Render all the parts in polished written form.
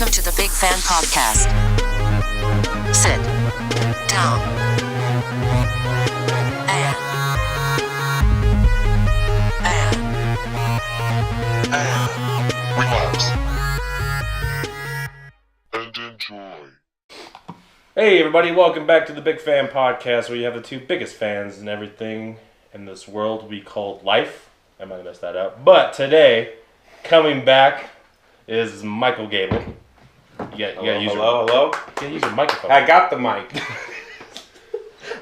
Welcome to the Big Fan Podcast. Sit down and relax and enjoy. Hey everybody, welcome back to the Big Fan Podcast, where you have the two biggest fans and everything in this world we call life. I might have messed that up. But today, coming back is Michael Gable. You gotta use Hello. You gotta use your microphone. I got the mic.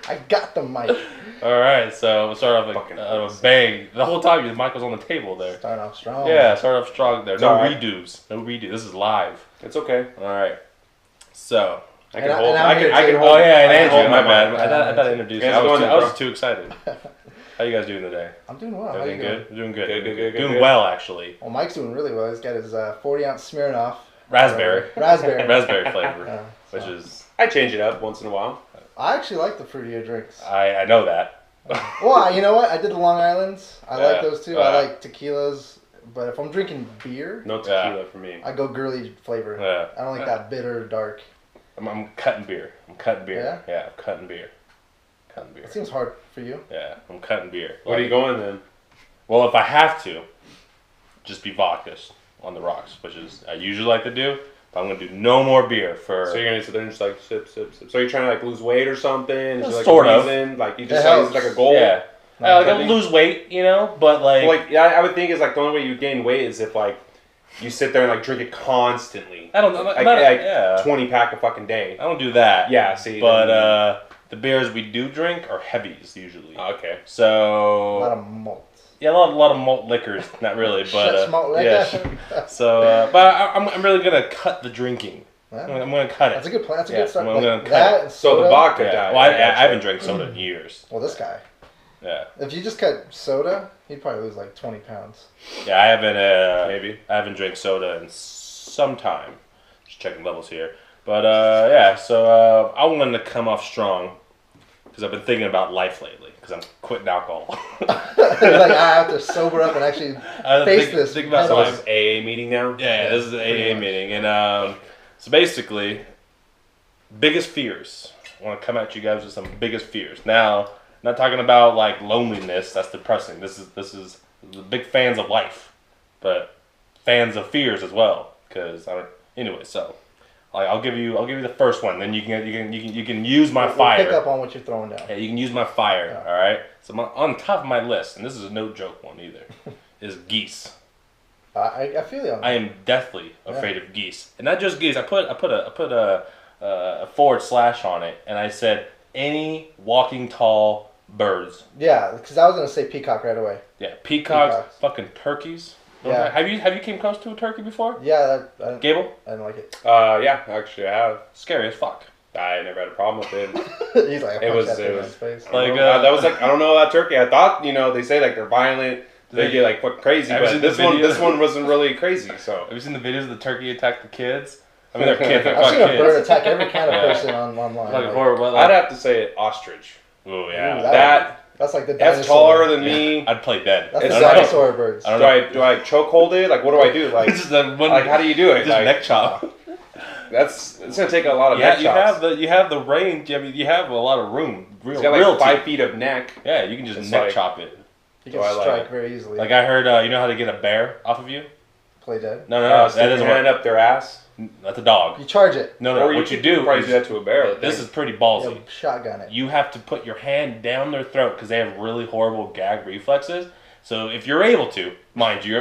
I got the mic. Alright, so we'll start off with a bang. The whole time the mic was on the table there. Start off strong. Yeah, start off strong there. It's No alright. redos. No redo. This is live. It's okay. Alright. So. I can And hold. I'm here I can too. hold. Oh yeah, and I can Andrew, hold my my bad. mic. I thought I introduced you. Yeah, I was bro. too excited. How you guys doing today? I'm doing well. How you Everything doing? good? We're doing good. Good. Doing well, actually. Well, Mike's doing really well. He's got his 40-ounce Smirnoff. Raspberry. Raspberry. Raspberry flavor, So. which is... I change it up once in a while. I actually like the fruitier drinks. I know that. Well, you know what? I did the Long Islands. I like Yeah. those too. I like tequilas. But if I'm drinking beer, No tequila for me. I go girly flavor. Yeah. I don't like that bitter, dark. I'm cutting beer. I'm cutting beer. Yeah? Yeah, I'm cutting beer. Cutting beer. It seems hard for you. Yeah, I'm cutting beer. What are you going then? Well, if I have to, just be vodka on the rocks, which is I usually like to do. But I'm going to do no more beer for... So you're gonna sit there and just like sip. So you're trying to like lose weight or something? Is there, like, Sort a of. reason? Like you That just like, is it helps. like a goal? Yeah. No, Like, I lose weight, you know, but like... Well, like yeah, I would think is like the only way you gain weight is if like you sit there and like drink it constantly. I don't... Like, yeah. 20 pack a fucking day. I don't do that. Yeah. See. But then- the beers we do drink are heavies usually. Okay. A So lot of malt. yeah, a lot of malt liquors. Not really, but Shut malt liquor. yeah. So, but I'm really gonna cut the drinking. Yeah. I'm gonna cut That's it. a good plan. That's a Yeah, good start. I'm Like, gonna cut that and So the soda. vodka Yeah. diet. Well, I gotcha. haven't drank soda in years. Well, this guy. Yeah, If you just cut soda, he'd probably lose like 20 pounds. yeah. I haven't Maybe. I haven't drank soda in some time. Just checking levels here. But yeah. So I wanted to come off strong because I've been thinking about life lately. Because I'm quitting alcohol. He's like, I have to sober up and actually face this. Think about head So on. this is AA meeting now? Yeah, this is an pretty AA much. meeting, and so basically, biggest fears. I want to come at you guys with some biggest fears. Now, not talking about like loneliness. That's depressing. This is the big fans of life, but fans of fears as well. Because anyway, so like I'll give you the first one. Then you can use my We'll fire. pick up on what you're throwing down. Yeah, you can use my fire. Yeah. All right. So on top of my list, and this is no joke one either, is geese. I feel you on that. I am deathly afraid of geese, and not just geese. I put a forward slash on it, and I said any walking tall birds. Yeah, because I was gonna say peacock right away. Yeah, peacocks, Peacocks. fucking turkeys. Yeah. Have you came close to a turkey before? Yeah, I Gable? didn't like it. Yeah, actually I have. Scary as fuck. I never had a problem with it. He's like, It was- that it thing in was- his face. Like, that was like I don't know that turkey. I thought they say like they're violent, they get like fucking crazy, Have you but seen the this video? one wasn't really crazy. So Have you seen the videos of the turkey attack the kids? I mean, they're kids. They're I've seen a kids. bird attack every kind of Yeah. person online. Like Like, horrible. I'd have to say ostrich. Oh yeah. Ooh, that's like the That's dinosaur. taller than Yeah. me. I'd play dead. That's It's the like- dinosaur birds. I don't Do I choke hold it? Like what do I do? Like It's just that one. like how do you do it? Just Like neck chop. it's gonna take a lot of Yeah, neck chops. you have the range. I mean, you have a lot of room. He's got like 5 feet of neck. Yeah, you can just It's neck like- chop it. You can Oh, I like strike it. very easily. Like I heard, you know how to get a bear off of you? Play dead. No, Stick that your doesn't hand work. up their ass. That's a dog. You charge it. No, Or what you could do probably is do that to a bear. I this think. is pretty ballsy. You'll shotgun it. You have to put your hand down their throat because they have really horrible gag reflexes. So if you're able to, mind you, you're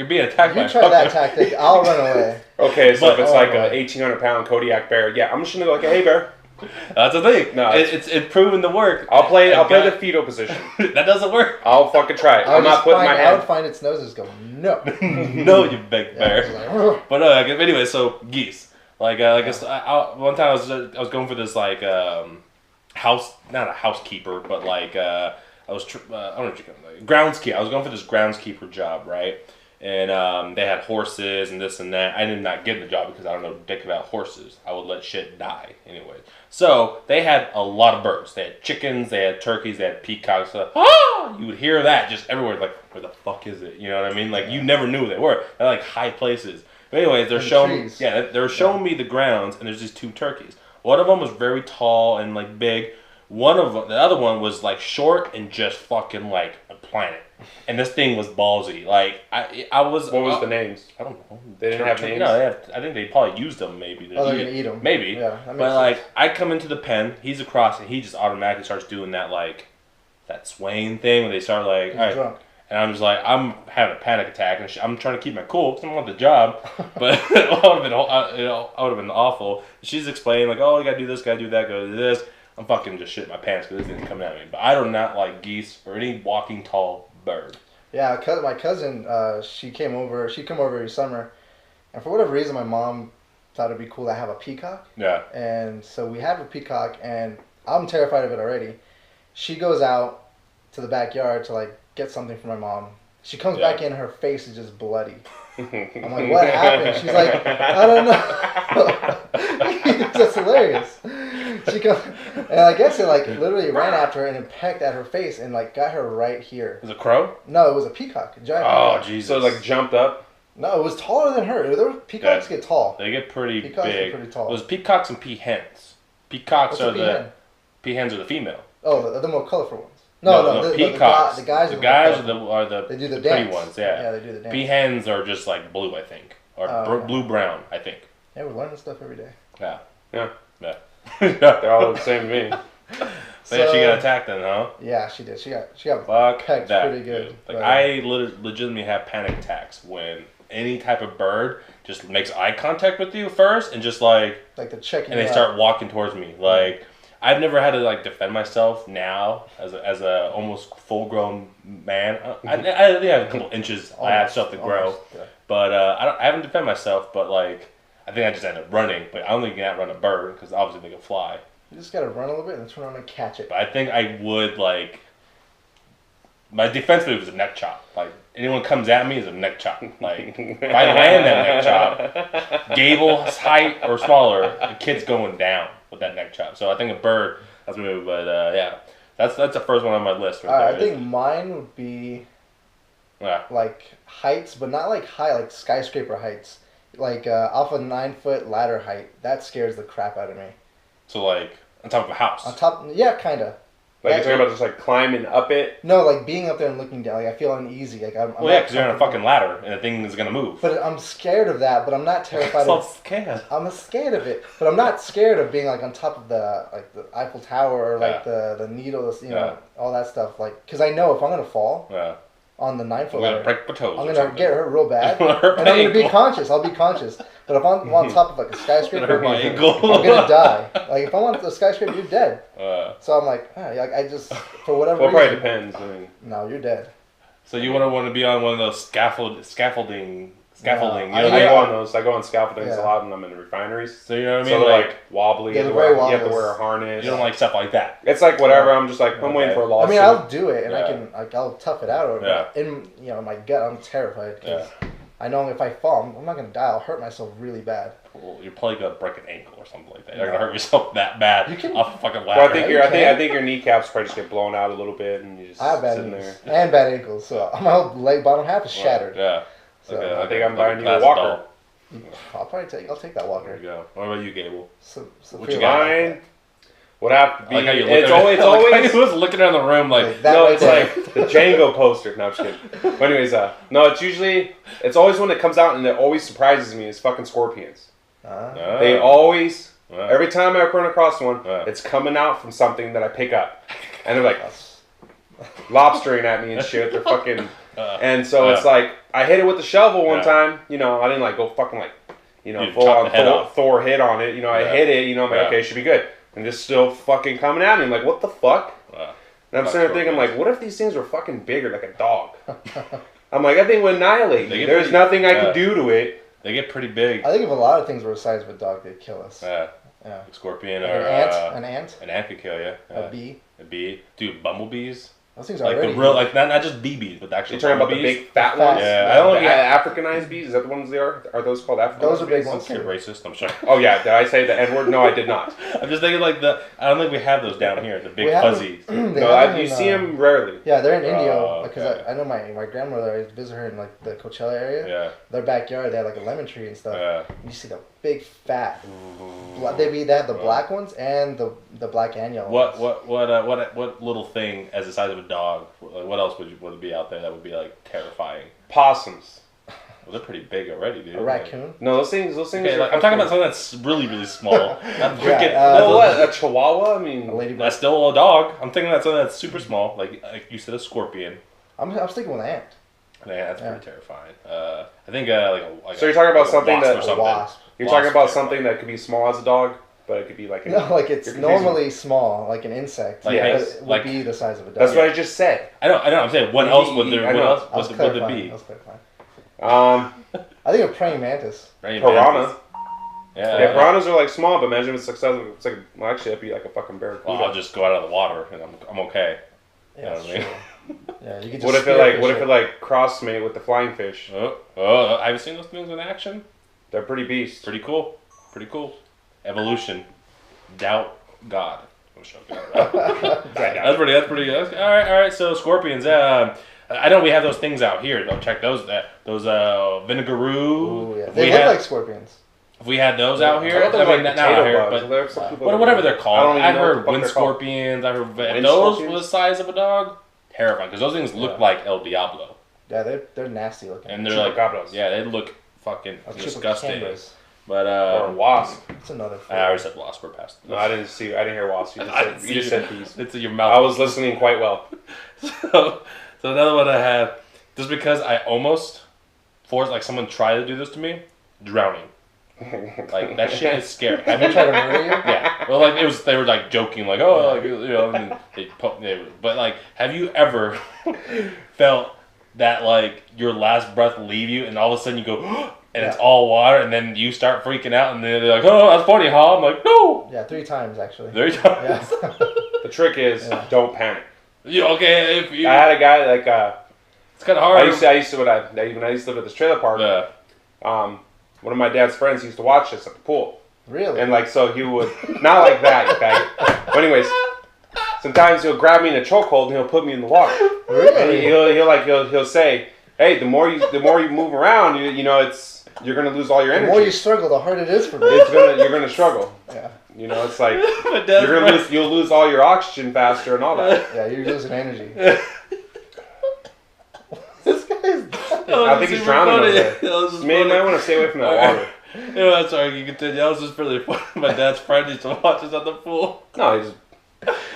being attacked by You a try that fucking- tactic, I'll run away. Okay, so if it's oh, like right. a 1,800-pound Kodiak bear, yeah, I'm just gonna go like, hey bear, That's the thing. No, it's proven to work. I'll play A the guy- fetal position. That doesn't work. I'll fucking try it. I'm not putting my I would hand. find its nose and just go, no. No, you big Yeah, bear. it's like, "Ugh." But anyway, so geese. Like one time I was going for this like not a housekeeper, but like I was I don't know what you call it, groundskeeper. I was going for this groundskeeper job, right? And they had horses and this and that. I did not get the job because I don't know dick about horses. I would let shit die anyway. So they had a lot of birds. They had chickens, they had turkeys, they had peacocks. You would hear that just everywhere. Like, where the fuck is it? You know what I mean? Like, you never knew where they were. They're like high places. But anyways, they're And the showing trees. they're showing me the grounds, and there's these 2 turkeys. One of them was very tall and like big. The other one was like short and just fucking like a planet. And this thing was ballsy. Like I was. What was the names? I don't know. They didn't have names? No, I think they probably used them maybe. Oh, they're gonna eat them. Maybe. Yeah, that makes but like sense. I come into the pen, he's across, and he just automatically starts doing that like that swaying thing where they start like, He's all right. drunk. And I'm just like, I'm having a panic attack, and I'm trying to keep my cool because I want the job, but it would have been, I would have been awful. She's explaining like, oh, you gotta do this, gotta do that, gotta do this. I'm fucking just shitting my pants because this thing's coming at me. But I do not like geese or any walking tall bird. Yeah, my cousin, she come over every summer, and for whatever reason, my mom thought it'd be cool to have a peacock. Yeah. And so we have a peacock, and I'm terrified of it already. She goes out to the backyard to like get something for my mom. She comes back in, her face is just bloody. I'm like, what happened? She's like, I don't know. It's just hilarious. She comes, and I guess it like literally ran after her and it pecked at her face and like got her right here. Was it a crow? No, it was a peacock, a giant Oh, peacock. Jesus. So it like jumped up. No, it was taller than her. There were, peacocks get tall. They get pretty Peacocks big. get pretty tall. It was peacocks and peahens. Peacocks What's are a peahen? peahens are the female. Oh, the more colorful ones. No, the peacocks. the guys are the they do the pretty dance. ones. Yeah. Yeah, they do the dance. Peahens are just like blue, I think, or Okay. blue brown, I think. Yeah, we're learning stuff every day. Yeah. Yeah. Yeah. They're all the same to me. So yeah, she got attacked then, huh? Yeah, she did. She got Fuck pecked that, pretty good. dude. Like but, I legitimately have panic attacks when any type of bird just makes eye contact with you first and just like like the checking. and they start walking towards me. Like I've never had to like defend myself now as a almost full grown man. I think I have a couple inches. I have stuff to grow, yeah. but I haven't defended myself. But like I think I just ended up running. But I don't think you can outrun a bird because obviously they can fly. You just gotta run a little bit and then turn around and catch it. But I think I would like my defense move is a neck chop. Like anyone comes at me is a neck chop. Like if I land that neck chop, Gable's height or smaller, the kid's going down with that neck chop. So I think a bird that's a move. But yeah, that's the first one on my list. Right I think mine would be yeah. like heights, but not like high, like skyscraper heights. Like off a 9-foot ladder height. That scares the crap out of me. So like on top of a house. On top, yeah, kinda. Like you're talking about just like climbing up it. No, like being up there and looking down. Like I feel uneasy. Like I'm Well, yeah, because you're on a fucking ladder and the thing is gonna move. But I'm scared of that. But I'm not terrified So of. scared. I'm scared of it, but I'm not scared of being like on top of the Eiffel Tower or like the needles, know, all that stuff. Like, because I know if I'm gonna fall Yeah. on the 9-foot I'm gonna ladder, break my toes. I'm or gonna something. get hurt real bad, I'm gonna hurt and my I'm gonna be ankle. conscious. I'll be conscious. But if I'm on top of like a skyscraper, Hurt my I'm ankle. gonna die. Like if I'm on the skyscraper, you're dead. So I'm like, I just for whatever Well, it reason. probably depends. I mean, No, you're dead. So you want to be on one of those scaffolding. No, You know, I like, go on those. I go on scaffoldings Yeah. a lot when I'm in the refineries. so you know what I So mean? they're Like, like wobbly. Yeah, You have they're to very wear- you have to wobbly. wear a harness. you don't like stuff like that. It's like whatever. I'm just like I'm waiting for a I lawsuit. mean, I'll do it, and Yeah. I'll tough it out. Yeah. But in my gut, I'm terrified because I know if I fall, I'm not gonna die. I'll hurt myself really bad. Well, you're probably gonna break an ankle or something like that. You're gonna hurt yourself that bad You can- off a fucking ladder. Well, I think you I can. think your kneecaps probably just get blown out a little bit, and you just I have bad sitting knees there. and bad ankles, so my whole leg bottom half is shattered. Yeah. So I think I'm buying you a glass walker. doll. I'll take that There walker. you go. What about you, Gable? So What you got? Mine would have to I be. like how you It's always. always. He was looking around the room like. that No, right it's there. like the Django poster. No, I'm just kidding. But anyways, no, it's always one that comes out and it always surprises me is fucking scorpions. They always, every time I run across one, it's coming out from something that I pick up. And they're like lobstering at me and shit. They're fucking, and so it's like, I hit it with the shovel one time, I didn't like go fucking like, You full chop on the head off. Thor hit on it. I hit it, I'm like, okay, it should be good. And just still fucking coming at me. I'm like, what the fuck? And I'm sitting there thinking, I'm like, what if these things were fucking bigger, like a dog? I'm like, that thing would annihilate me. There's nothing I could do to it. They get pretty big. I think if a lot of things were the size of a dog, they'd kill us. Yeah. Yeah. Scorpion Like or an ant. an ant could kill you. A bee. A bee. Dude, bumblebees. Those things are Like already the real, like not just BBs, but actually. You're talking about the bees. big fat ones? Yeah, I don't The think Africanized bees. Is that the ones they are? Are those called Africanized? Those are big bees? ones. You're racist. I'm sorry. Oh yeah, did I say the N word? No, I did not. I'm just thinking like I don't think we have those down here. The big We have fuzzy. No, you see them rarely. Yeah, they're in Indio because okay. I know my grandmother. I visit her in like the Coachella area. Yeah. Their backyard, they had like a lemon tree and stuff. Yeah. You see the big fat. They have the black ones and the black and yellow. What little thing as the size of a dog? What else would be out there that would be like terrifying? Possums. Well, they're pretty big already, dude. A raccoon. No, those things. Okay, are like, I'm talking about something that's really, really small. Not freaking. what? A chihuahua? I mean, A ladybug. That's still a dog. I'm thinking that's something that's super small, like you said, a scorpion. I'm sticking with an ant. Yeah, that's pretty terrifying. I think like so you're talking about like something wasp that or something. wasp. You're Wasp talking about terrifying. something that could be small as a dog, but it could be like No, like it's you're confusing normally small, like an insect. Like, but hey, it would like- be the size of a dog. That's what I just said. I know. I'm saying, what else would there? I What know. else I was would there clarifying. be? I was clarifying. Um, I think a praying mantis. Right, piranha. man? Yeah, piranhas are like small, but imagine if it's successful. It's like well, actually, it'd be like a fucking barracuda. Well, I'll just go out of the water and I'm okay. Yeah, You know that's what I mean? true. Yeah, you could just. What if it like cross mate with the flying fish? I haven't seen those things in action. They're pretty beasts. Pretty cool. Pretty cool. Evolution. Doubt God. I'm joking. That's pretty good. All right. So scorpions. I know we have those things out here. Though. Check those. Those vinegaroo. Ooh, yeah. If They we look had- like scorpions. If we had those out here, I thought they were like not potato out here, bugs. but There are some people that- whatever they're I called. don't even I've know what the heard fuck wind they're called. scorpions. I've heard Wind those scorpions? were the size of a dog. Terrifying because those things look like El Diablo, Yeah, they're nasty looking. and they're like Chupacabras. yeah, they look fucking Or disgusting. chupacabras. But Or a wasp. It's another. I already said wasp. We're past. No, I didn't hear wasp. You just said bees. It's in your mouth. I was listening quite well. So another one I have, just because I almost forced, like someone tried to do this to me, drowning. Like that shit is scary. Have you Try to murder you? Yeah. Well, like they were like joking, like like and but like, have you ever felt that like your last breath leave you, and all of a sudden you go, and it's all water, and then you start freaking out, and then they're like, oh, that's funny, huh? I'm like, no. Yeah, 3 times actually. There you go. Yeah. The trick is don't panic. Okay, if you. I had a guy like It's kind of hard. I used to when I used to live at this trailer park. Yeah. One of my dad's friends used to watch this at the pool, Really? and like so he would not like that, you faggot. But anyways, sometimes he'll grab me in a chokehold and he'll put me in the water. Really? And he'll say, hey, the more you move around, you're gonna lose all your The energy. more you struggle, the harder it is for me. You're gonna struggle. Yeah. It's like you'll lose all your oxygen faster and all that. Yeah, you're losing energy. This guy's. I think he's drowning over there. Man, I want to stay away from that water. Yeah, I'm sorry, you continue. That was just really funny. My dad's friend used to watch us at the pool. No, he's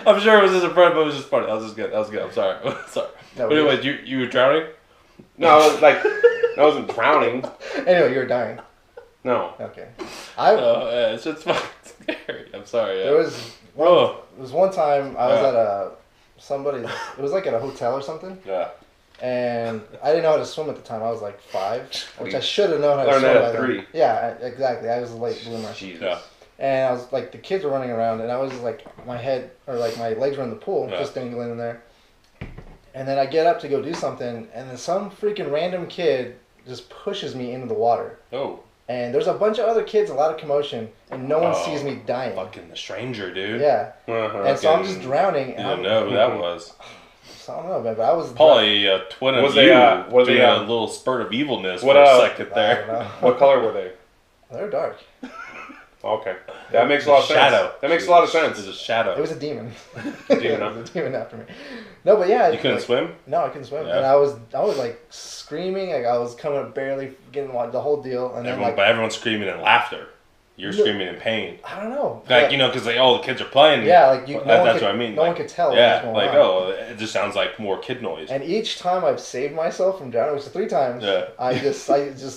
I'm sure it was just a friend, but it was just funny. That was good. I'm sorry. Sorry. No, But anyway, you were drowning? no, like I wasn't drowning. Anyway, you're dying. No. Okay. It's just fucking scary. I'm sorry. Yeah. There was one time I was at somebody's. It was like at a hotel or something. Yeah. And I didn't know how to swim at the time. I was like 5, which I should have known how to Learned swim. that at by then. 3. Yeah, exactly. I was a late bloomer. Jesus. Yeah. And I was like, the kids were running around, and I was like, my legs were in the pool, just dangling in there. And then I get up to go do something, and then some freaking random kid just pushes me into the water. Oh. And there's a bunch of other kids, a lot of commotion, and no one sees me dying. Fucking the stranger, dude. Yeah. Uh-huh. And so I'm just drowning. You And don't know who that was. I don't know, man, but I was Probably a twin of Was you. they, was doing they, a little spurt of evilness what, for a second I there. don't know. What color were they? They're dark. Okay. That makes a lot of sense. Shadow. That makes a lot of sense. There's a shadow. It was a demon. Demon, It was a demon after me. No, but yeah. You couldn't swim? No, I couldn't swim. Yeah. And I was like screaming, like I was coming up barely getting the whole deal, and then But everyone's screaming in laughter. You're screaming in pain. I don't know. Like, because all the kids are playing. Yeah, like That's what I mean. No one could tell. Yeah, what was like, going on. it just sounds like more kid noise. And each time I've saved myself from drowning, which is 3 times, Yeah. I just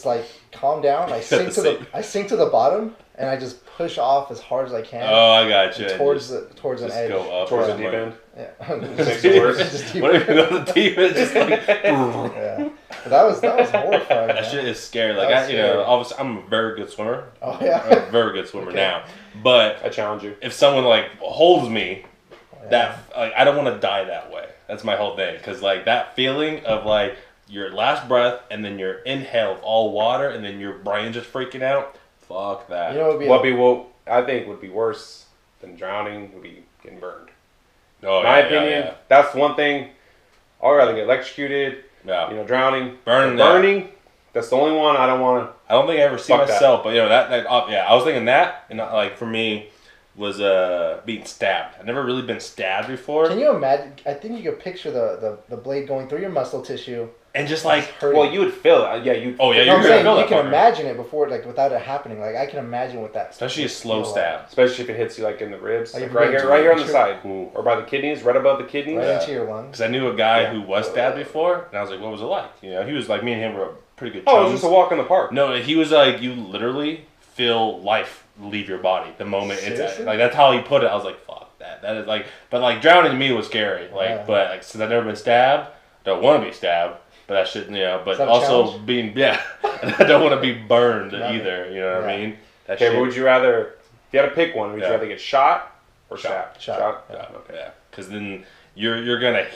like calm down. I sink to the bottom, and I just push off as hard as I can. Oh, I got you. Towards an just edge. go up. Towards or the deep something. end. Yeah. Makes it worse. Just deeper. What if you go to the deep end? Just like, Yeah. But that was horrifying. that man. shit is scary. Like, That was scary. obviously, I'm a very good swimmer. Oh yeah. I'm a very good swimmer Okay. now. But I challenge you. if someone like holds me, Oh, yeah. that like I don't want to die that way. That's my whole thing. Because, like, that feeling of, like, your last breath and then your inhale of all water and then your brain just freaking out. Fuck that. You know what I think would be worse than drowning would be getting burned. Oh, my opinion, that's one thing. I'd rather get electrocuted, drowning. Burning, that's the only one I don't want to. I don't think I ever see myself, but, I was thinking that, and, like, for me, was being stabbed. I've never really been stabbed before. Can you imagine? I think you could picture the blade going through your muscle tissue. And just like, well, you would feel it. Yeah, you. Oh yeah, you're gonna feel that. You can imagine it before, like without it happening. Like I can imagine what that. Especially a slow stab. Especially if it hits you like in the ribs, like right here on the side, or by the kidneys, right above the kidneys, right into your lungs. Because I knew a guy who was stabbed before, and I was like, what was it like? You know, he was like, me and him were pretty good. Oh, it was just a walk in the park. No, he was like, you literally feel life leave your body the moment Seriously? it's like that's how he put it. I was like, fuck that. That is like, but like drowning to me was scary. Like, but like since I've never been stabbed, don't want to be stabbed. But that shit, but also being, I don't want to be burned either, you know what I mean? That but would you rather, if you had to pick one, would you rather get shot or stabbed? Shot. Yeah. Because then you're gonna,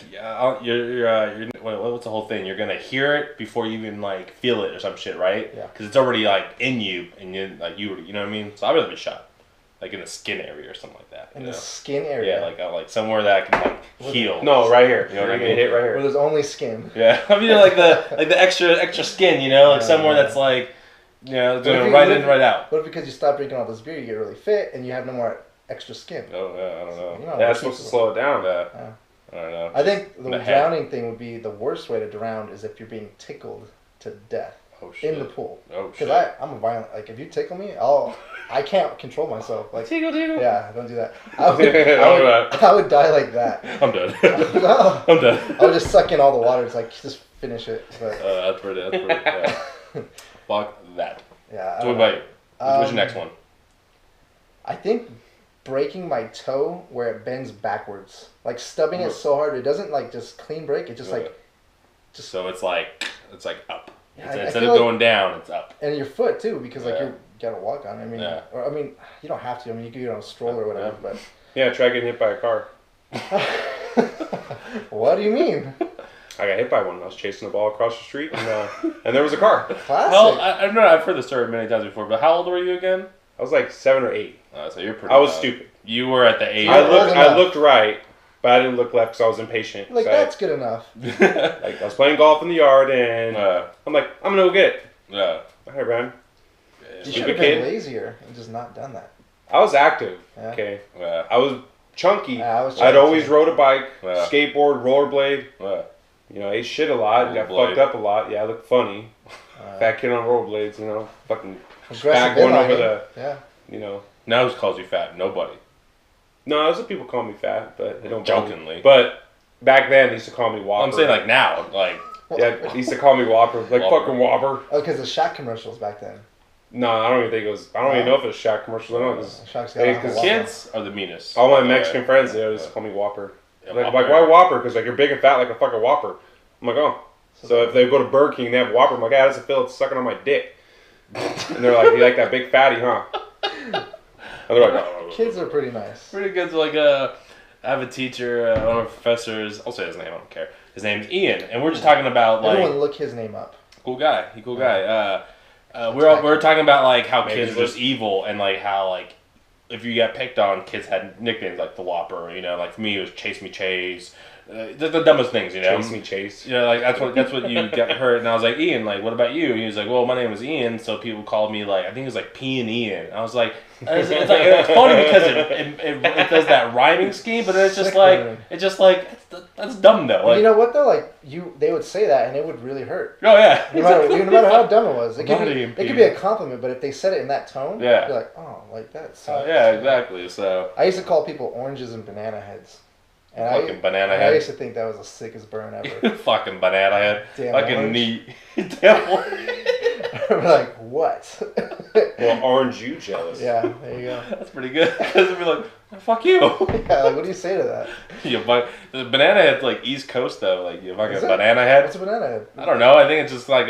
what's the whole thing? You're gonna hear it before you even, like, feel it or some shit, right? Yeah. Because it's already, like, in you, and you know what I mean? So I'd rather be shot. Like in the skin area or something like that. In the skin area? Yeah, like somewhere that I can like heal. No, right here. You know what I mean? Hit right here. Where there's only skin. Yeah, I mean like the extra skin, you know, like somewhere that's like, going right in, right out. What if because you stop drinking all this beer, you get really fit and you have no more extra skin? Oh yeah, I don't know. That's supposed to slow it down. Yeah. I don't know. I think the drowning thing would be the worst way to drown is if you're being tickled to death in the pool. Oh shit. Because I'm a violent. Like if you tickle me, I can't control myself. Like tickle. Yeah, don't do that. I would die like that. I'm done. I'm done. I would just suck in all the water. It's like just finish it. But that's pretty. Yeah. Fuck that. Yeah. So what about you? What's your next one? I think breaking my toe where it bends backwards, like stubbing it so hard it doesn't like just clean break. It just So it's like up. Yeah, instead of going down, it's up. And your foot too, because like you gotta walk on it. I mean, you don't have to. I mean, you can get on a stroller or whatever. But try getting hit by a car. What do you mean? I got hit by one. I was chasing the ball across the street, and there was a car. Classic. Well, I don't know. I've heard this story many times before, but how old were you again? I was like 7 or 8. So you're pretty. I was stupid. You were at the age. I looked right, but I didn't look left because I was impatient. Like that's good enough. Like I was playing golf in the yard, and I'm like, I'm gonna go get it. Yeah. Hey, man. You should have been lazier and just not done that. I was active. Yeah. Okay. Yeah. I was chunky. Yeah, I was I'd always rode a bike, Yeah. skateboard, rollerblade. Yeah. Ate shit a lot. Got fucked up a lot. Yeah, I looked funny. Fat kid on rollerblades. Fucking fat going over the. Yeah. Now who calls you fat? Nobody. No, there's some people call me fat, but they don't. Jokingly. But back then, they used to call me Whopper. I'm saying like now, like. Yeah, they used to call me Whopper, like Whopper. fucking Whopper. Oh, because the Shaq commercials back then. No, I don't even think it was. I don't even know if it was Shaq commercials. I don't know. Because kids are the meanest. All my Mexican friends, they always call me Whopper. Like why Whopper? Because like you're big and fat like a fucking Whopper. I'm like, oh. So if they go to Burger King and they have Whopper, I'm like, how does it feel? It's sucking on my dick. And they're like, you like that big fatty, huh? And they're like, oh. Kids are pretty nice. Pretty good. Like I have a teacher, one of my professors. I'll say his name. I don't care. His name's Ian, and we're just talking about like. Everyone look his name up. Cool guy. We're talking about like how kids are just evil and like how like if you got picked on, kids had nicknames like the Whopper. Like for me it was Chase Me Chase. The dumbest things, Chase Me Chase. Like that's what you got heard. And I was like, Ian, like what about you? And he was like, well, my name was Ian, so people called me like I think it was like P and Ian. And I was like, it's funny because it does that rhyming scheme, but then it's just like that's dumb though. Like, you know what though? Like they would say that and it would really hurt. Oh yeah. No matter how dumb it was, it could be a compliment, but if they said it in that tone, you're like, oh, like that sucks. Yeah, exactly. So I used to call people oranges and banana heads. And fucking banana head. I used to think that was the sickest burn ever. Fucking banana head. Damn fucking orange. neat. Damn orange. I'm like, what? Well, aren't you jealous? Yeah, there you go. That's pretty good. Because it'd be like, oh, fuck you. Yeah, like, what do you say to that? The banana head's like East Coast though. Like you fucking banana head. What's a banana head? I don't know. I think it's just like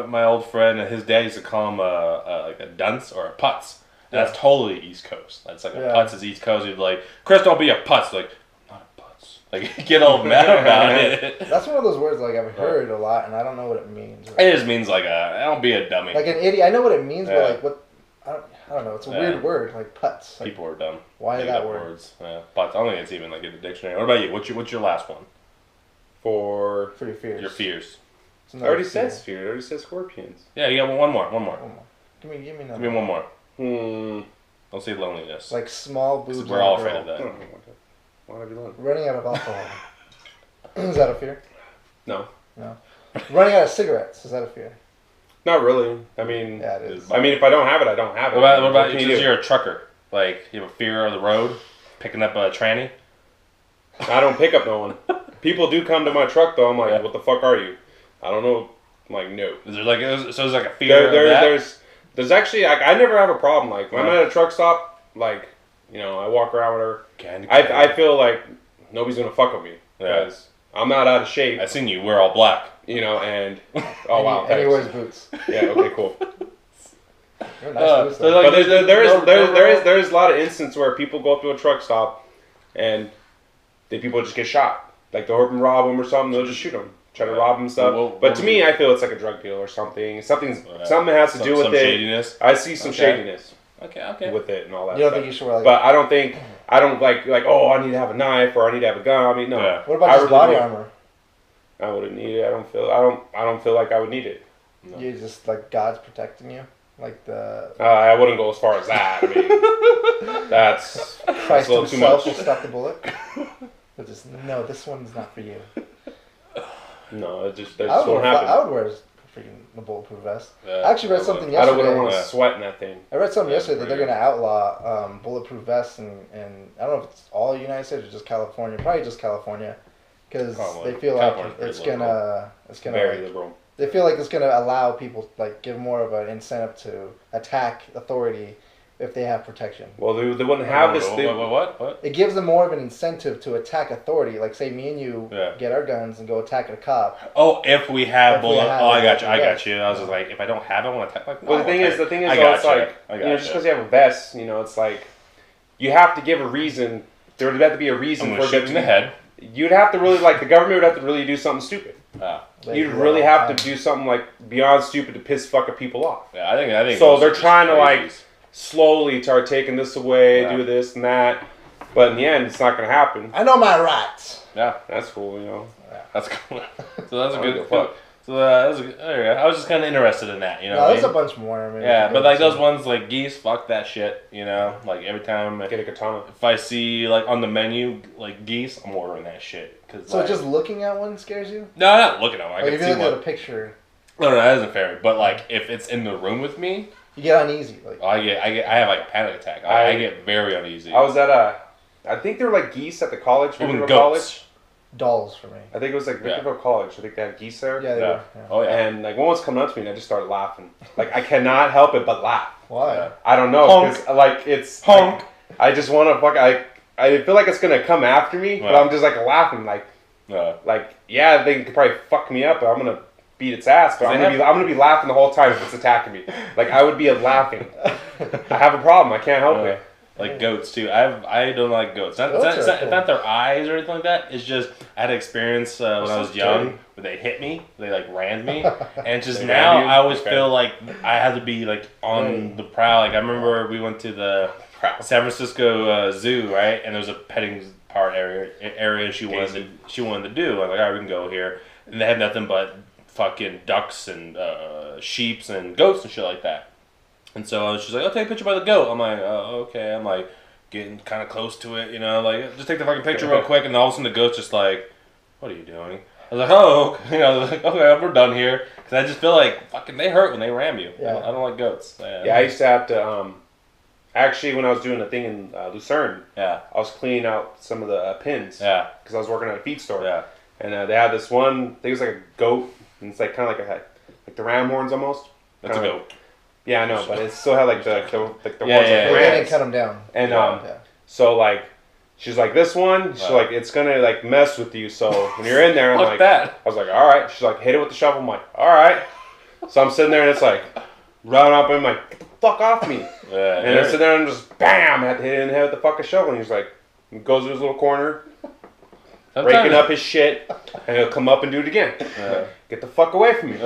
my old friend and his dad used to call him like a dunce or a putz. And that's totally East Coast. That's like a putz is East Coast. He'd be like, Chris, don't be a putz. Like, not a putz. balls. Like, get all mad about it. That's one of those words like I've heard a lot, and I don't know what it means. It just means like don't be a dummy. Like an idiot. I know what it means, but like what? I don't know. It's a weird word, like putz. Like, people are dumb. Why that word? Words. Yeah, but I don't think it's even like in the dictionary. What about you? What's your last one? For your fears. Your fears. I already said fear. I already said scorpions. Yeah, you got one more. Give me another. Give me one more. Don't say loneliness. Like small boobs. We're all afraid of that. Why would I be lonely? Running out of alcohol. Is that a fear? No. Running out of cigarettes. Is that a fear? Not really. I mean, yeah, it is. I mean, if I don't have it, I don't have it. What about you? You're a trucker. Like, you have a fear of the road, picking up a tranny. I don't pick up no one. People do come to my truck though. I'm like, what the fuck are you? I don't know. I'm like, no. Is there like so there's like a fear of that? There's actually I never have a problem. Like when I'm at a truck stop, like I walk around with her. I feel like nobody's gonna fuck with me because I'm not out of shape. I seen you wear all black. And oh wow, and he wears boots. Yeah. Okay. Cool. Nice but there's a lot of instances where people go up to a truck stop and people just get shot. Like they'll rob them or something. They'll just shoot them. Try to rob them and stuff. But to me, I feel it's like a drug deal or something. Something has to do with it. Shadiness. I see some shadiness. Okay. With it and all that. You don't stuff. think you should wear like? But I don't like oh I need to have a knife or I need to have a gun. I mean no. Yeah. What about just body armor? I wouldn't need it. I don't feel like I would need it. No. You just like God's protecting you, like the. I wouldn't go as far as that. I mean, that's Christ a little too himself much. will stop the bullet. But just no, this one's not for you. No, it just won't happen. I would wear the bulletproof vest. I actually read something yesterday. I wouldn't want to sweat in that thing. I read something yesterday that they're going to outlaw bulletproof vests, and I don't know if it's all the United States or just California. Probably just California, because they feel like it's gonna very liberal. They feel like it's gonna allow people give more of an incentive to attack authority if they have protection. Well, they wouldn't have this. What? It gives them more of an incentive to attack authority. Like, say, me and you get our guns and go attack a cop. Oh, if we have bullets. Oh, I got you. I was just like, if I don't have it, I want to attack. Like, no, well, the thing is, it's like, just because you have a vest, it's like, you have to give a reason. There would have to be a reason for it in the head. You'd have to really, the government would have to really do something stupid. You'd really have to do something, beyond stupid to piss fucking people off. Yeah, I think. So they're trying to, slowly start taking this away, do this and that, but in the end, it's not going to happen. I know my rights. Yeah, that's cool. That's cool. So that's a good fuck. So that's a good. I was just kind of interested in that. No, there's a bunch more. I mean, but those ones like geese, fuck that shit. Like every time get a katana. If I see on the menu geese, I'm ordering that shit. So just looking at one scares you? No, I'm not looking at one. I can if see you look at a picture. No, that isn't fair. But if it's in the room with me. You get uneasy. I have a panic attack. I get very uneasy. I was at I think they were geese at the college. Even goats. College. Dolls for me. I think it was Victorville College. I think they had geese there. Yeah, they were. Yeah. Oh yeah. And one was coming up to me and I just started laughing. I cannot help it but laugh. Why? I don't know. Because it's honk. I just want to I feel like it's gonna come after me, but I'm just laughing yeah, they could probably fuck me up, but I'm gonna beat its ass, but I'm gonna be laughing the whole time if it's attacking me. I would be laughing. I have a problem. I can't help it. Goats too. I don't like goats. It's not their eyes or anything like that. It's just I had an experience when I was young where they hit me. They rammed me, and just now I always feel like I had to be on the prowl. I remember we went to the San Francisco Zoo, right? And there was a petting part area she wanted to do. I'm like, all right, we can go here, and they had nothing but fucking ducks and sheeps and goats and shit like that. And so she's like, "Oh, take a picture by the goat." I'm like, "Oh, okay." I'm getting kind of close to it, just take the fucking picture real quick. And all of a sudden the goat's just like, "What are you doing?" I was like, "Oh, okay, we're done here." Because I just feel fucking they hurt when they ram you. Yeah. I don't like goats. I used to have to. Actually, when I was doing a thing in Lucerne, I was cleaning out some of the pins. Yeah. Because I was working at a feed store. Yeah. And they had this one. I think it was a goat, and it's kind of like the ram horns almost. That's a goat. Yeah, I know, but it still had the horns They didn't cut them down. And so she's like, this one, she's it's gonna mess with you. So when you're in there, I'm like, that. I was like, all right. She's like, hit it with the shovel. I'm like, all right. So I'm sitting there and it's round up, and I'm like, get the fuck off me. Yeah, and I sit there and just bam, I had to hit it in the head with the fucking shovel. And he's like, he goes to his little corner, breaking up his shit, and he'll come up and do it again. Get the fuck away from me.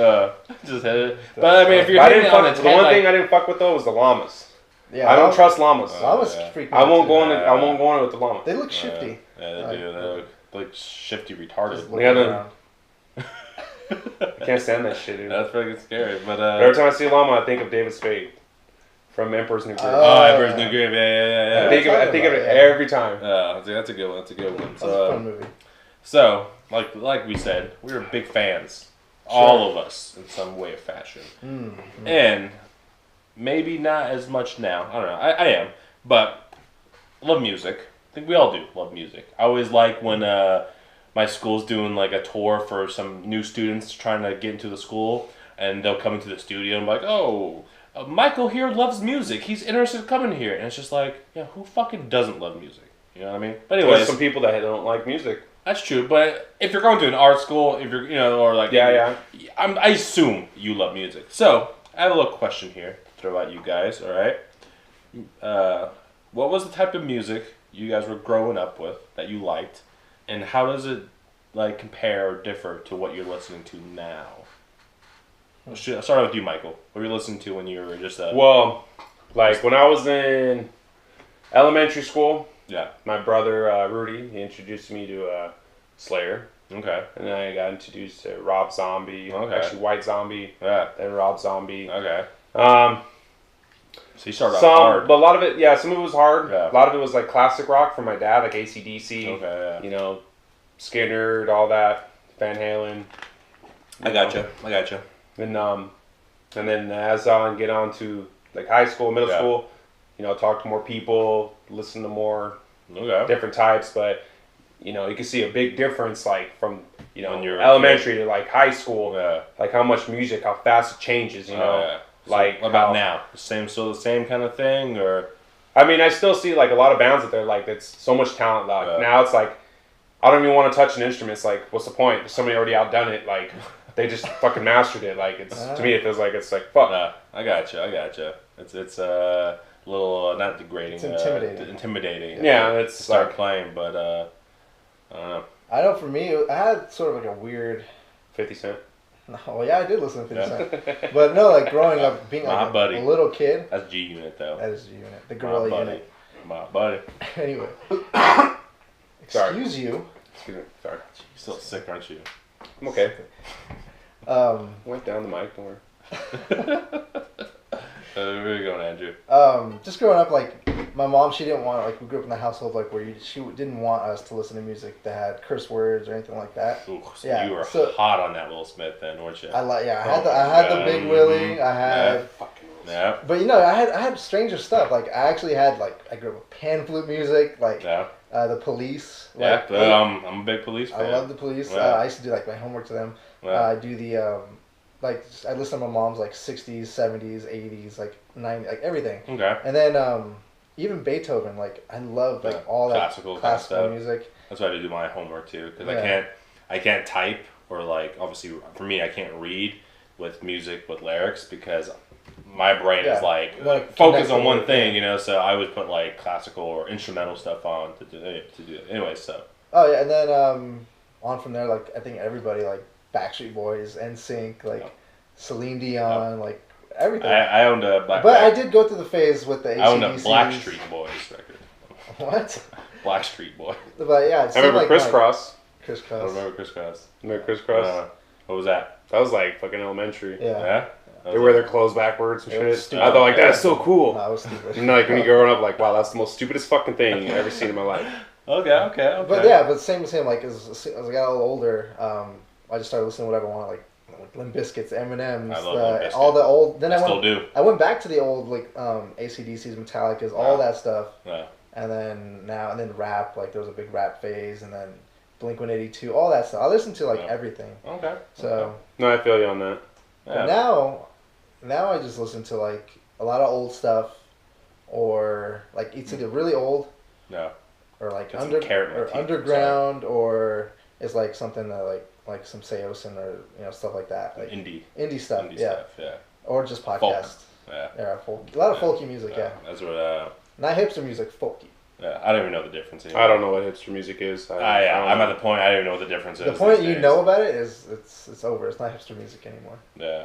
Just hit it. But I mean, if you're hitting it on the 10, the one thing I didn't fuck with though was the llamas. Yeah, I don't trust llamas. Llamas freak me I won't out, go too. on. I won't go on with the llama. They look shifty. Yeah, they do. They look like shifty, retarded. I can't stand that shit, dude. That's freaking scary. But every time I see a llama, I think of David Spade from Emperor's New Groove. Emperor's New Groove. Yeah. I think of it every time. That's a good one. That's a good one. That's a fun movie. So, like we said, we were big fans. Sure. All of us, in some way or fashion. Mm-hmm. And maybe not as much now. I don't know. I am. But love music. I think we all do love music. I always like when my school's doing like a tour for some new students trying to get into the school. And they'll come into the studio and be like, oh, Michael here loves music. He's interested in coming here. And it's just like, yeah, who fucking doesn't love music? You know what I mean? But anyways. There's some people that don't like music. That's true, but if you're going to an art school, if you're, or like... Yeah. I assume you love music. So, I have a little question here to throw at you guys, alright? What was the type of music you guys were growing up with that you liked, and how does it, like, compare or differ to what you're listening to now? I'll start with you, Michael. What were you listening to when you were just... Well, like, when I was in elementary school... Yeah. My brother, Rudy, he introduced me to Slayer. Okay. And then I got introduced to Rob Zombie. Okay. Actually, White Zombie. Yeah. Then Rob Zombie. Okay. So you started off hard. But a lot of it, some of it was hard. Yeah. A lot of it was like classic rock from my dad, like AC/DC. Okay, yeah. Skinner, all that. Van Halen. I gotcha. And then as I get on to like high school, middle school, talk to more people, listen to more different types, but you can see a big difference like from when you're elementary to like high school, like how much music, how fast it changes, like what about now? Still the same kind of thing, or I mean, I still see like a lot of bands out there like that's so much talent. Like now it's like I don't even want to touch an instrument. It's like, what's the point? There's somebody already outdone it. Like they just fucking mastered it. Like it's to me, it feels like it's like fuck. I gotcha. It's a little not degrading. It's intimidating. Intimidating. Yeah, it's to start playing, but I don't know. I know for me, I had sort of like a weird 50 Cent. No, well, yeah, I did listen to 50 Cent. But no, like growing up, being like a little kid. That's G Unit though. That is G Unit. The gorilla unit. My buddy. Anyway. Excuse you. Excuse me. Sorry. You're still sick, aren't you? I'm okay. Went down the mic. Don't worry. Where are you going, Andrew? Just growing up, like my mom, she didn't want we grew up in a household like where she didn't want us to listen to music that had curse words or anything like that. Ooh, so you were hot on that Will Smith then, weren't you? I had the Big Willie. I had. Yeah. But I had stranger stuff. Like I actually had I grew up with pan flute music, like the Police. Like, I'm a big Police fan. I love the Police. Yeah. I used to do my homework to them. Yeah. I do the I listen to my mom's 60s, 70s, 80s, 90s, everything. Okay. And then even Beethoven, I love all that classical music. That's why I do my homework too, because I can't type or obviously for me I can't read with music with lyrics because my brain is focused on one thing, So I would put classical or instrumental stuff on to do it. Anyway, so. Oh yeah, and then on from there, I think everybody Backstreet Boys, NSYNC, Celine Dion, everything. I owned a Black. But I did go through the phase with the ACDCs. I owned a Blackstreet Boys record. What? Blackstreet Boys. But yeah, I remember Crisscross. Crisscross. I remember Crisscross. Remember Crisscross? What was that? That was fucking elementary. Yeah. They wear their clothes backwards and shit. Stupid. I thought that's so cool. That was stupid. When you're growing up, wow, that's the most stupidest fucking thing I've ever seen in my life. Okay. But same as him. As I got a little older, I just started listening to whatever I wanted, Limp Bizkit's, Eminem's, all the old. Then I went back to the old AC/DC's, Metallica's, all that stuff. Yeah. And then rap. There was a big rap phase, and then Blink-182, all that stuff. I listened to everything. Okay. So. No, I feel you on that. Yeah. Now I just listen to a lot of old stuff, or it's either really old. Yeah. Or underground, or it's something that like some Seosin or stuff like that. Indie stuff. Yeah. Or just podcast. Folk. Yeah. A lot of folky music. Yeah. That's what. Not hipster music, folky. Yeah, I don't even know the difference anymore. I don't know what hipster music is. I'm at the point I don't even know what the difference is. The point you know about it is it's over. It's not hipster music anymore. Yeah.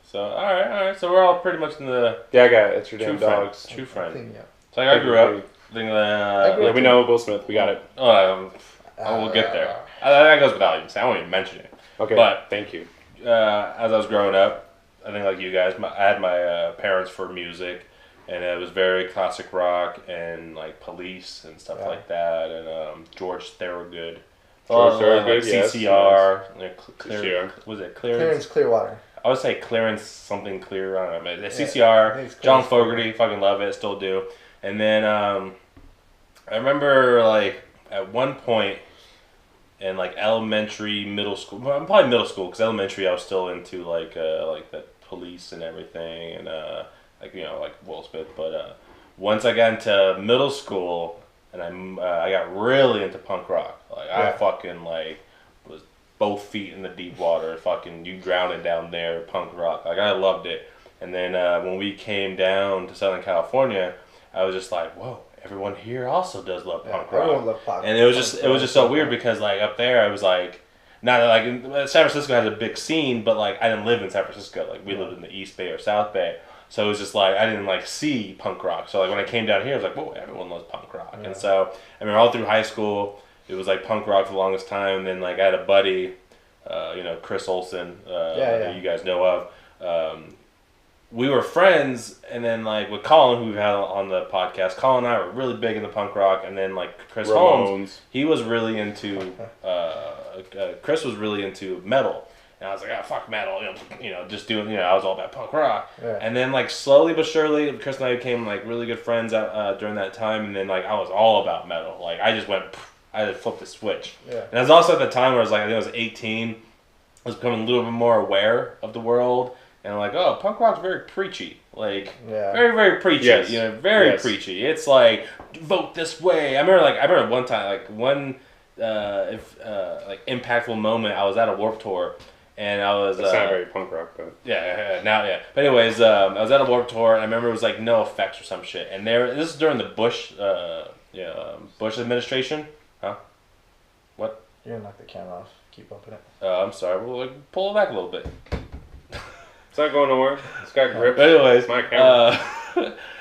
So all right. So we're all pretty much in the I got it. It's your damn dogs. True friend. Thing, yeah. So I grew up. We know Will Smith. We got it. We'll get there. That goes without even saying. I won't even mention it. Okay. But thank you. As I was growing up, I think like you guys, I had my parents for music, and it was very classic rock and like Police and stuff like that, and George Thorogood. Thorogood, yes. CCR. Like, was it Clearance Clearwater. I would say Clearance something clear. I don't know. The CCR, John Fogerty, fucking love it, still do. And then I remember like at one point in like elementary, middle school, well, probably middle school, because elementary I was still into like the Police and everything, and like like Will Smith. But once I got into middle school, and I got really into punk rock. Like I fucking like was both feet in the deep water. Fucking you drowning down there, punk rock. Like I loved it. And then when we came down to Southern California, I was just like, whoa. Everyone here also does love punk rock. Everyone loves punk. And it was just so weird because like up there I was like, not like San Francisco has a big scene, but like I didn't live in San Francisco. Like we lived in the East Bay or South Bay, so it was just like I didn't like see punk rock. So like when I came down here, I was like, whoa, everyone loves punk rock. And so I mean all through high school, it was like punk rock for the longest time. And then like I had a buddy, Chris Olsen, that you guys know of. We were friends, and then like with Colin, who we've had on the podcast, Colin and I were really big into punk rock, and then like Chris Holmes, he was really into, Chris was really into metal, and I was like, fuck metal, just doing, I was all about punk rock, and then like slowly but surely, Chris and I became like really good friends during that time, and then like I was all about metal, like I just flipped the switch, and it was also at the time where I was like, I think I was 18, I was becoming a little bit more aware of the world. And I'm like, oh, punk rock's very preachy. Like, very, very preachy. Yes. Very preachy. It's like, vote this way. I remember one time, like, one impactful moment, I was at a Warped Tour, and I was... It's not very punk rock, but... Yeah. But anyways, I was at a Warped Tour, and I remember it was, like, No Effects or some shit. And this is during the Bush administration. Huh? What? You're gonna knock the camera off. Keep bumping it. I'm sorry. We'll pull it back a little bit. It's not going nowhere. It's got grip. But anyways, my camera.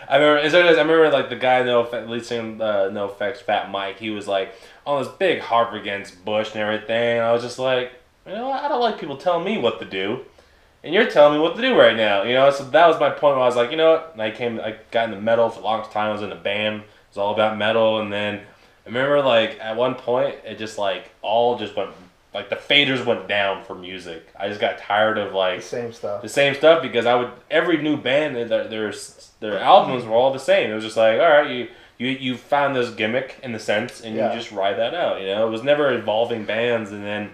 I remember like the guy lead singer No Effects, Fat Mike. He was like on this big harp against Bush and everything. And I was just like, I don't like people telling me what to do, and you're telling me what to do right now. So that was my point. Where I was like, you know what? And I got into metal for the longest time. I was in a band. It was all about metal, and then I remember like at one point it just like all just went. Like the faders went down for music. I just got tired of like the same stuff because every new band their albums were all the same. It was just like, all right, you found this gimmick in the sense and you just ride that out. It was never evolving bands, and then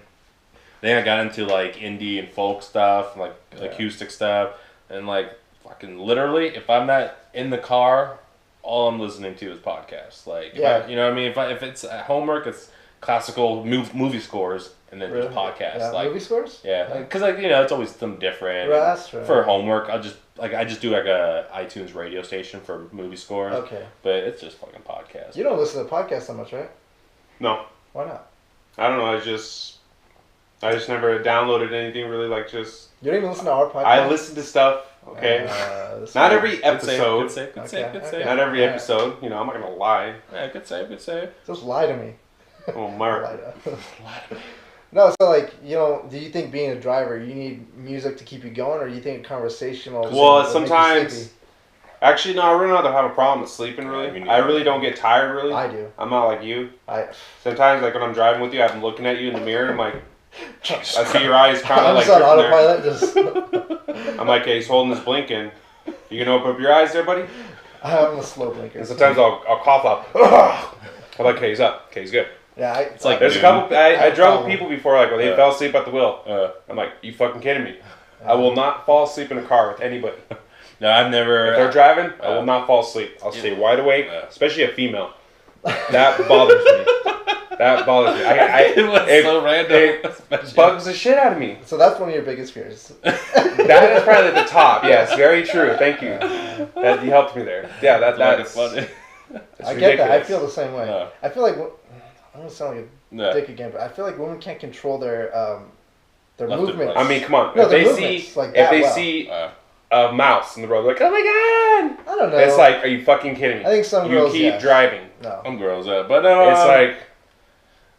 I got into like indie and folk stuff, like acoustic stuff, and like fucking literally, if I'm not in the car, all I'm listening to is podcasts. Like, you know what I mean? If it's homework, it's classical movie scores. And then just podcasts, like movie scores. Yeah, because it's always something different. That's right. For homework, I just do like a iTunes radio station for movie scores. Okay. But it's just fucking podcasts. You don't listen to podcasts that much, right? No. Why not? I don't know. I just never downloaded anything really like just. You don't even listen to our podcast. I listen to stuff. Okay. Not every episode. Good save. Not every episode. I'm not gonna lie. Yeah, good save. Just lie to me. Oh, Mark. Lie to me. No, so like, do you think being a driver, you need music to keep you going, or do you think conversational? Well, sometimes. Actually, no, I really don't have a problem with sleeping, really. I really don't get tired, really. I do. I'm not like you. Sometimes, like when I'm driving with you, I'm looking at you in the mirror, and I'm like, I see your eyes kind of like. I'm on autopilot. I'm like, hey, he's holding this blinking. You gonna open up your eyes there, buddy? I'm a slow blinker. And sometimes I'll cough up. I'm like, okay, he's up. Okay, he's good. Yeah, it's like there's a couple. I drove with people before, like when they fell asleep at the wheel. I'm like, you fucking kidding me? I will not fall asleep in a car with anybody. No, I've never. If they're driving, I will not fall asleep. I'll stay wide awake, especially a female. That bothers me. That bothers me. It was so random. It bugs the shit out of me. So that's one of your biggest fears. That is probably at the top. Yes, very true. Thank you. You helped me there. Yeah, that's funny. I get that. I feel the same way. Yeah. I feel like I'm gonna sound like a dick again, but I feel like women can't control their movements. I mean, come on. No, if they see a mouse in the road, they're like, oh my god! I don't know. It's like, are you fucking kidding me? I think some girls. You keep driving. No. Some girls, but no. It's like.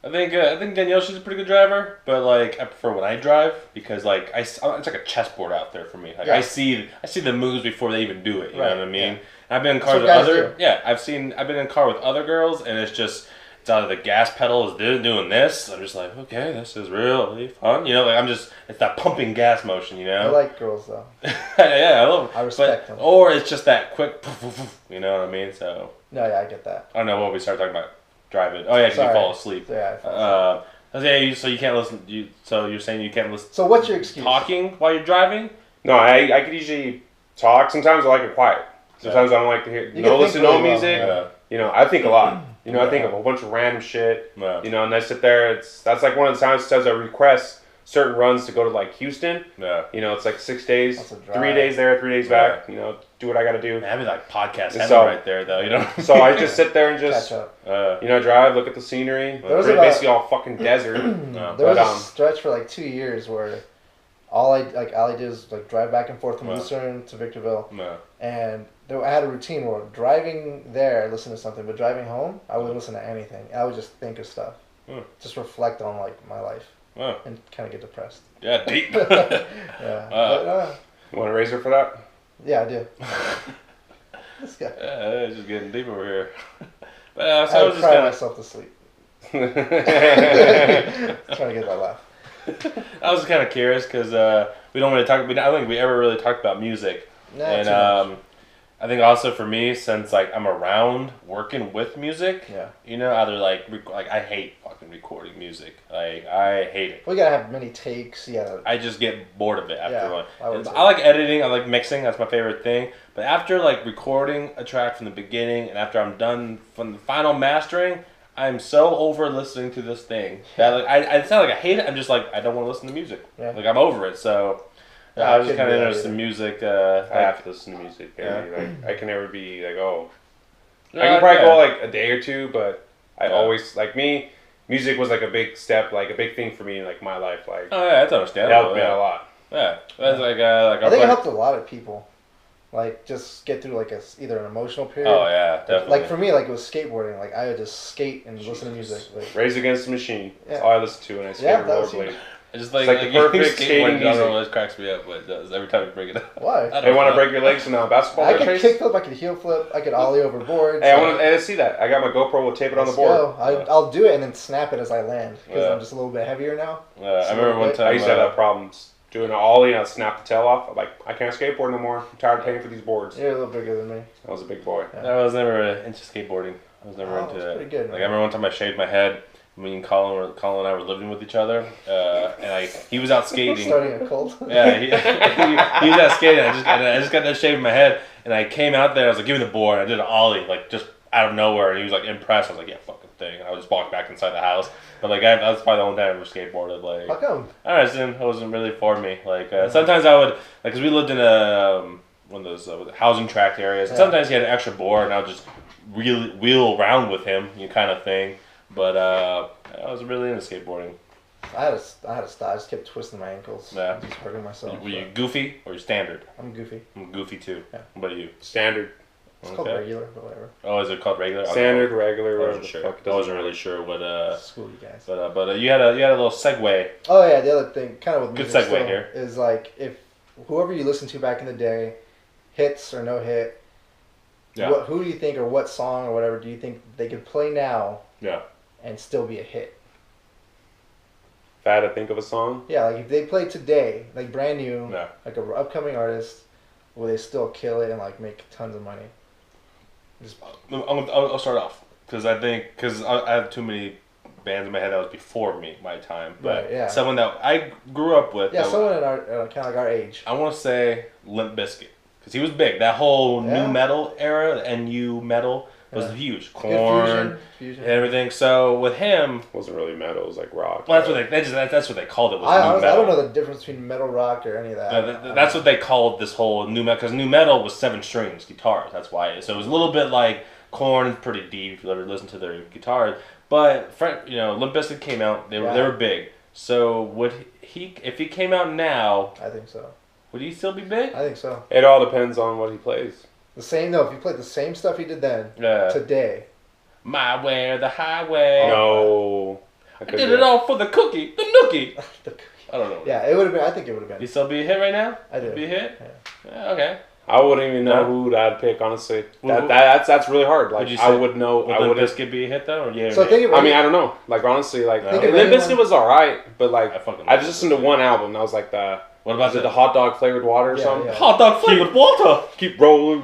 I think Danielle, she's a pretty good driver, but like I prefer when I drive because like it's like a chessboard out there for me. Like I see the moves before they even do it. You know what I mean? Yeah. I've been in cars with other I've been in a car with other girls, and it's either the gas pedal is doing this. I'm just like, okay, this is really fun. You know, like it's that pumping gas motion. You know. I like girls though. Yeah, I love them. I respect them. Or it's just that quick. You know what I mean? So. No, yeah, I get that. I don't know what we started talking about. Driving. Oh yeah, because you fall asleep. Yeah, I fall asleep. So you can't listen. So you're saying you can't listen. So what's your excuse? Talking while you're driving? No, I could usually talk. Sometimes I like it quiet. Sometimes I don't like to hear. Listen to no music. You know, I think a lot. You know, I think of a bunch of random shit. Yeah. You know, and I sit there. That's like one of the times I request certain runs to go to like Houston. Yeah. You know, it's like 6 days, 3 days there, 3 days back. You know, do what I got to do. That'd be like podcast heaven right there, though. You know. So I just sit there and just catch up. You know, drive, look at the scenery. Basically all fucking desert. There was a stretch for like 2 years where all I did is like drive back and forth from Lucerne to Victorville, and I had a routine where driving there I listened to something, but driving home I wouldn't listen to anything. I would just think of stuff, just reflect on like my life, and kind of get depressed. Yeah, deep. Yeah. You want a razor for that? Yeah, I do. This guy. Yeah, it's just getting deep over here. But I would cry myself to sleep. Trying to get that laugh. I was kind of curious because we don't really talk. I don't think we ever really talked about music. Nah, and I think also for me, since like I'm around working with music, you know, either like I hate fucking recording music. Like I hate it. We gotta have many takes. Yeah. I just get bored of it after one. I like editing. I like mixing. That's my favorite thing. But after like recording a track from the beginning and after I'm done from the final mastering, I'm so over listening to this thing that like it's not like I hate it. I'm just like I don't want to listen to music. Yeah. Like I'm over it. So. I was just kind of interested in music. I have to listen to music. Like, I can never be like, oh. I can probably go like a day or two, but I always, like me, music was like a big step, like a big thing for me in like my life. Like, oh yeah, that's understandable. It helped me a lot. Yeah. That's like I think it helped a lot of people. Like, just get through like either an emotional period. Oh yeah, definitely. Like for me, like it was skateboarding. Like I would just skate and listen to music. Like, Rage Against the Machine. That's all I listen to when I skate rollerblade. It's just like the perfect skating music. It cracks me up, but it does every time you bring it up. Why? They want to break your legs in a basketball I could kick flip, I could heel flip, I could ollie over boards. Hey, I want to see that. I got my GoPro. We'll tape it on the board. I'll do it and then snap it as I land because I'm just a little bit heavier now. I remember one time I used to have that problem doing an ollie and I'd snap the tail off. I'm like, I can't skateboard no more. I'm tired of paying for these boards. You're a little bigger than me. I was a big boy. Yeah. I was never into skateboarding. I was never into it. Pretty good, like I remember one time I shaved my head. Me and Colin and I were living with each other, and he was out skating. Starting a cult. Yeah, he was out skating. I just got that shaved in my head, and I came out there. I was like, "Give me the board." I did an ollie, like just out of nowhere, and he was like impressed. I was like, "Yeah, fucking thing." And I just walked back inside the house. But like that was probably the only time I ever skateboarded. Like, how come? I don't know, it wasn't really for me. Like sometimes I would like because we lived in one of those housing tract areas. And sometimes he had an extra board, and I would just wheel around with him, kind of thing. But I was really into skateboarding. I had a style. I just kept twisting my ankles. Yeah. Just hurting myself. Were you goofy or standard? I'm goofy. I'm goofy too. Yeah. What about you? Standard. It's called regular, but whatever. Oh, is it called regular? Standard, regular. I wasn't sure. I wasn't really sure what. School you guys. But you had a little segue. Oh yeah, the other thing, kind of with music good segue still, here, is like if whoever you listen to back in the day, hits or no hit. Yeah. Who do you think, or what song or whatever, do you think they could play now? Yeah. And still be a hit. If I had to think of a song? Yeah, like if they played today, like brand new, like an upcoming artist, will they still kill it and like make tons of money? I'll start off because I have too many bands in my head that was before my time. But someone that I grew up with. Yeah, someone in our kind of like our age. I want to say Limp Bizkit because he was big. That whole new metal era, the NU metal. Was huge. Korn, fusion. And everything. So with him, it wasn't really metal. It was like rock. Well, that's what they called it. Was honestly, metal. I don't know the difference between metal rock or any of that. That's what they called this whole new metal because new metal was 7 strings guitars. That's why. So it was a little bit like Korn is pretty deep if you ever listen to their guitars. But Limp Bizkit came out. They were big. So would he, if he came out now? I think so. Would he still be big? I think so. It all depends on what he plays. The same though. If you played the same stuff he did then, today. My way or the highway. No. I did it all for the cookie, the nookie. I don't know. Yeah, it would have been. I think it would have been. You still be a hit right now? I do. Be a hit? Yeah. Okay. I wouldn't even know who I'd pick, honestly. That's really hard. Like, I would know. Would Limp Bizkit be a hit though? Or yeah. So I mean, I don't know. Like, honestly, like Limp Bizkit was alright, but like I just listened to one album. That was like what about the hot dog flavored water or something? Yeah. Hot dog flavored water. Keep rolling.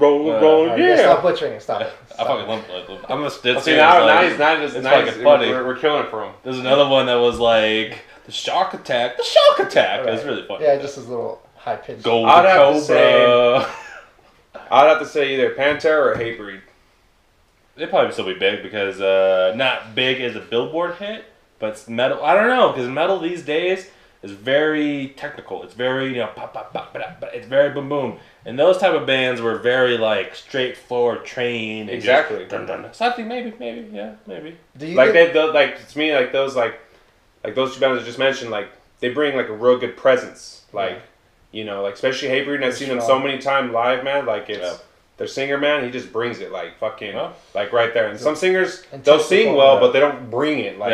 Yeah. Stop butchering it. Stop it. I fucking love. I'm a stitch. See now he's not just nice. Funny. We're killing it for him. There's another one that was like the shark attack. The shark attack. Right. It's really funny. Yeah, just his little high pitched. Gold I'd have to say either Pantera or Hatebreed. They'd probably still be big because not big as a Billboard hit, but it's metal. I don't know because metal these days is very technical. It's very pop pop pop, but it's very boom boom. And those type of bands were very like straightforward, trained. Exactly. Just, dun, dun, dun. So I think maybe. Do you like to me like those two bands I just mentioned, like they bring like a real good presence, like like especially Hatebreed. And I've seen them so many times live, man. Like it's their singer, man. He just brings it like fucking like right there. And some singers they'll sing well, but they don't bring it. Like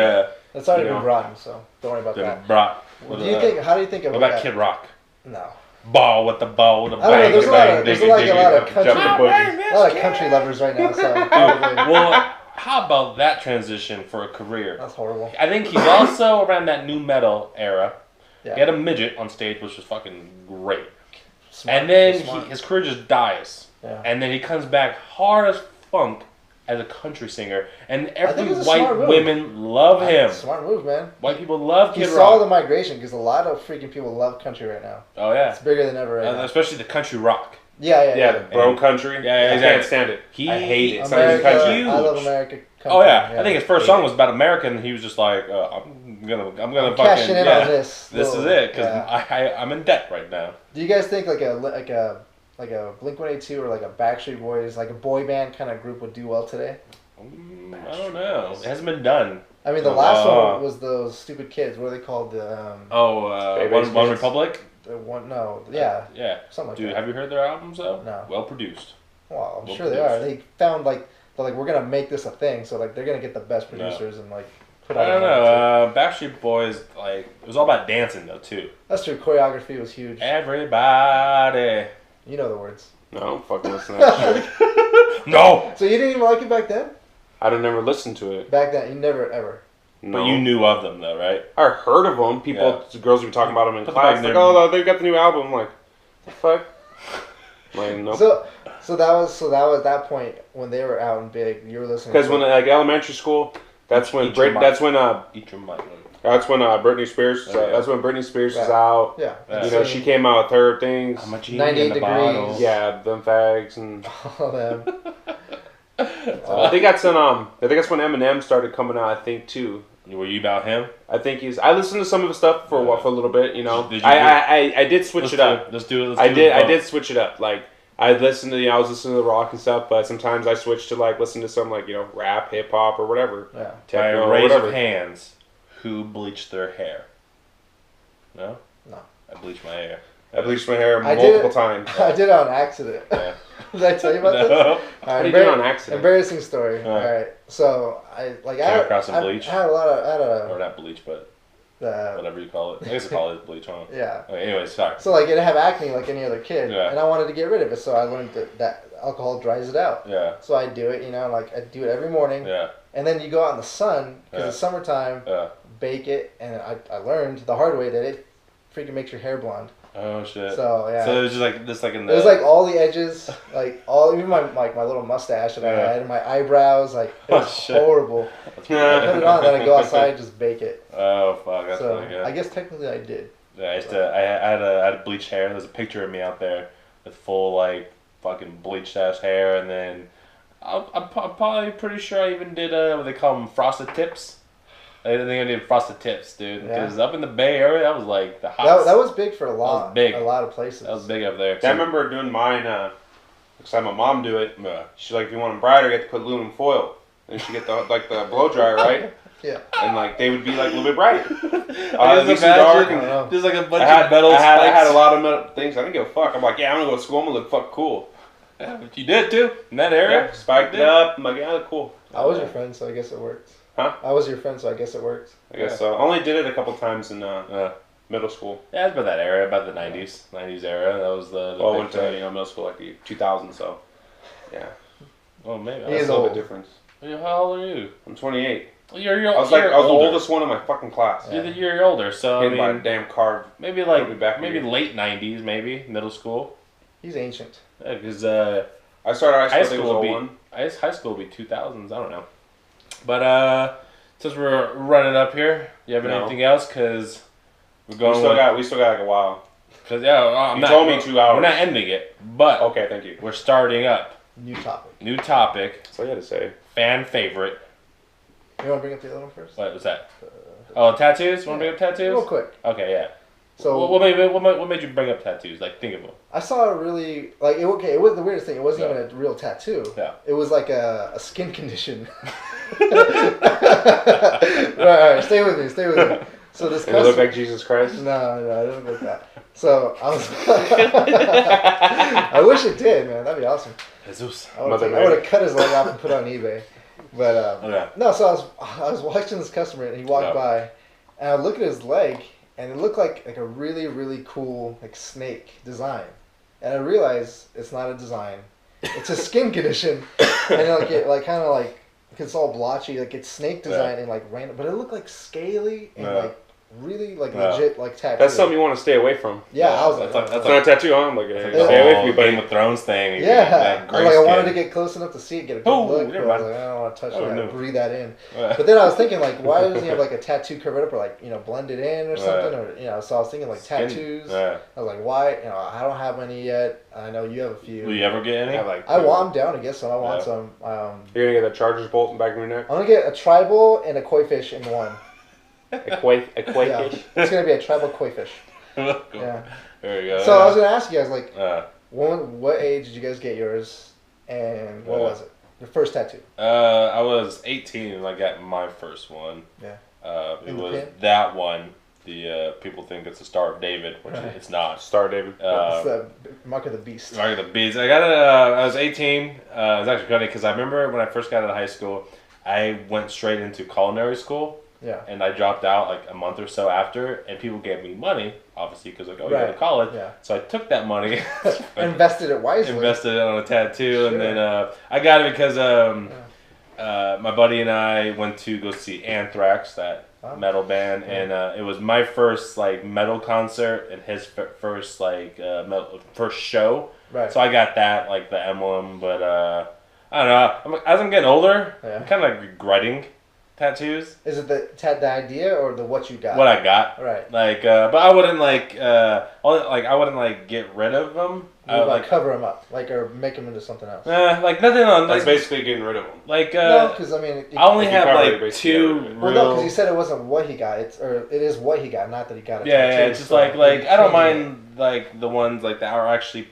that's already been brought, so don't worry about that. What do you think? How do you think what about Kid Rock? No. Ball with the ball, with the bang, there's bang, a diggy, lot of diggy, country, jump the boogie. a lot of country lovers right now. So Well, how about that transition for a career? That's horrible. I think he's also around that new metal era. Yeah. He had a midget on stage, which was fucking great. Smart. And then his career just dies. Yeah. And then he comes back hard as funk as a country singer, and every it's a white smart move. women love him. Smart move, man. White people love Kid He Rock. saw the migration because a lot of freaking people love country right now. Oh yeah, it's bigger than ever right now. Especially the country rock. Yeah. The bro country. Yeah, I can't stand it. I hate it. America, Huge. I love America. Country. Oh yeah. I think his first song was about America, and he was just like, I'm gonna fucking cashing in on this. This is it because I'm in debt right now. Do you guys think like a Blink-182 or like a Backstreet Boys, like a boy band kind of group would do well today? I don't know. It hasn't been done. I mean, the last one was those stupid kids. What are they called? One Republic. Yeah. Something like Dude, that. have you heard their albums though? No. Well produced. Well, I'm sure they are. They found they're like, we're gonna make this a thing, so like they're gonna get the best producers and like put out. I don't know. Backstreet Boys, like, it was all about dancing though too. That's true. Choreography was huge. Everybody. You know the words. No, I'm fucking listening to that shit. No. So you didn't even like it back then? I don't never listen to it. Back then, you never ever. No. But you knew of them though, right? I heard of them. Girls would be talking about them in Put class. them Like, back oh, they got the new album. I'm like, the fuck? Like, nope. So that was that point when they were out and big. You were listening. Because when like elementary school, that's when Britney Spears. That's when Britney Spears was out. Yeah. You know, she came out with her things. I'm a genie 98 in the bottle. Yeah, them fags and. Oh man. I think that's when Eminem started coming out. I think too. Were you about him? I think I listened to some of his stuff for a little bit. You know, I did switch it up. Let's do it. I did switch it up. Like I was listening to the rock and stuff, but sometimes I switched to like listen to some like rap, hip hop, or whatever. Yeah. Techno, raise of hands. Who bleached their hair? No. I bleached my hair. I bleached my hair multiple times. I did it on accident. Yeah. Did I tell you about this? What did you do on accident? Embarrassing story. All right. So I came across some bleach. I had a lot of or not bleach, but whatever you call it. I guess you call it bleach, huh? Yeah. Okay, anyways, sorry. So like it have acne like any other kid, Yeah. and I wanted to get rid of it. So I learned that alcohol dries it out. Yeah. So I do it, like I do it every morning. Yeah. And then you go out in the sun because it's summertime. Yeah. Bake it, and I learned the hard way that it freaking makes your hair blonde. Oh shit. So yeah. So it was just like this, like in the. It was like all the edges, like even my little mustache that I had, and my eyebrows, like it was horrible. I put it on, then I go outside and just bake it. Oh fuck, that's so really good. I guess technically I did. Yeah, I had bleached hair. There's a picture of me out there with full like fucking bleached ass hair, and then I'm probably pretty sure I even did what they call them, frosted tips. I think I did frosted tips, dude. Because up in the Bay Area, that was like the hot. That was big for a lot of places. That was big up there. I remember doing mine. Because I had my mom do it. She's like, if you want them brighter, you have to put aluminum foil. And she get the blow dryer, right? Yeah. And like they would be like a little bit brighter. Just like a bunch of metal spikes. I had a lot of metal things. I didn't give a fuck. I'm like, yeah, I'm gonna go to school. I'm gonna look fuck cool. Yeah, but you did too in that area. Yeah, spiked it up. I'm like, yeah, I look cool. I was your friend, so I guess it worked. Huh? I was your friend, so I guess it worked. I guess so. I only did it a couple times in middle school. Yeah, it's about that era, about the 90s era. That was the well, I went to middle school like the 2000, so yeah. Well, maybe He is a little old. bit different. How old are you? I'm 28. You're I was the oldest one in my fucking class. Yeah. You're older, so Hit by a damn car. Maybe like late 90s, maybe middle school. He's ancient. Yeah, because I started high school. High school will be 2000s. I don't know. But since we're running up here, you have anything else? Because we're going. We still got like a while. Because you told me 2 hours. We're not ending it, but okay, thank you. We're starting up. New topic. That's all you had to say. Fan favorite. You want to bring up the other one first? What was that? Tattoos. Want to bring up tattoos? Real quick. Okay, yeah. So what made you bring up tattoos? Like, think of them. I saw a really it was the weirdest thing. It wasn't even a real tattoo. Yeah. It was like a skin condition. right, stay with me. So this Does it look like Jesus Christ? No, it doesn't look like that. So I was. I wish it did, man. That'd be awesome. Jesus. I would have cut his leg off and put it on eBay. But no, so I was watching this customer and he walked by, and I look at his leg and it looked like a really, really cool like snake design, and I realized it's not a design, it's a skin condition, and it's all blotchy, like it's snake design and like random, but it looked like scaly and like really like legit like tattoo. That's something you want to stay away from. Yeah, I was that's not a tattoo. I'm like, stay away from me, buddy. Game of Thrones thing. Yeah, I wanted to get close enough to see it, get a good look. But I was like, I don't want to touch that, breathe that in. But then I was thinking, like, why doesn't he have like a tattoo covered up or like blended in or something, or so I was thinking like tattoos. I was like, why? I don't have any yet. I know you have a few. Will you ever get any? I'm down to get some. I want some. You're gonna get a Chargers bolt in the back of your neck. I'm gonna get a tribal and a koi fish in one. A koi fish. It's gonna be a tribal koi fish. Yeah. There you go. So I was gonna ask you guys, like, what age did you guys get yours, and what was it? Your first tattoo? I was 18 when I got my first one. Yeah. It was that one. The people think it's the Star of David, which it's not. Star of David. It's the Mark of the Beast. Mark of the Beast. I got it. I was 18. It was actually funny because I remember when I first got out of high school, I went straight into culinary school. Yeah. And I dropped out like a month or so after, and people gave me money, obviously, because like, you go to college. Yeah. So I took that money, invested it wisely. Invested it on a tattoo, and then I got it because my buddy and I went to go see Anthrax, that metal band, and it was my first like metal concert and his first like first show. Right. So I got that, like the emblem, but I don't know. As I'm getting older, I'm kind of like regretting tattoos. Is it the idea or the what you got? What I got. Right. Like, but I wouldn't I wouldn't like get rid of them. You would like cover them up, like, or make them into something else. Like nothing on. That's basically getting rid of them. Like no, because I mean, I only have like two. Well, no, because you said it wasn't what he got. It is what he got, not that he got it. Yeah, it's just like I don't mind like the ones like that are actually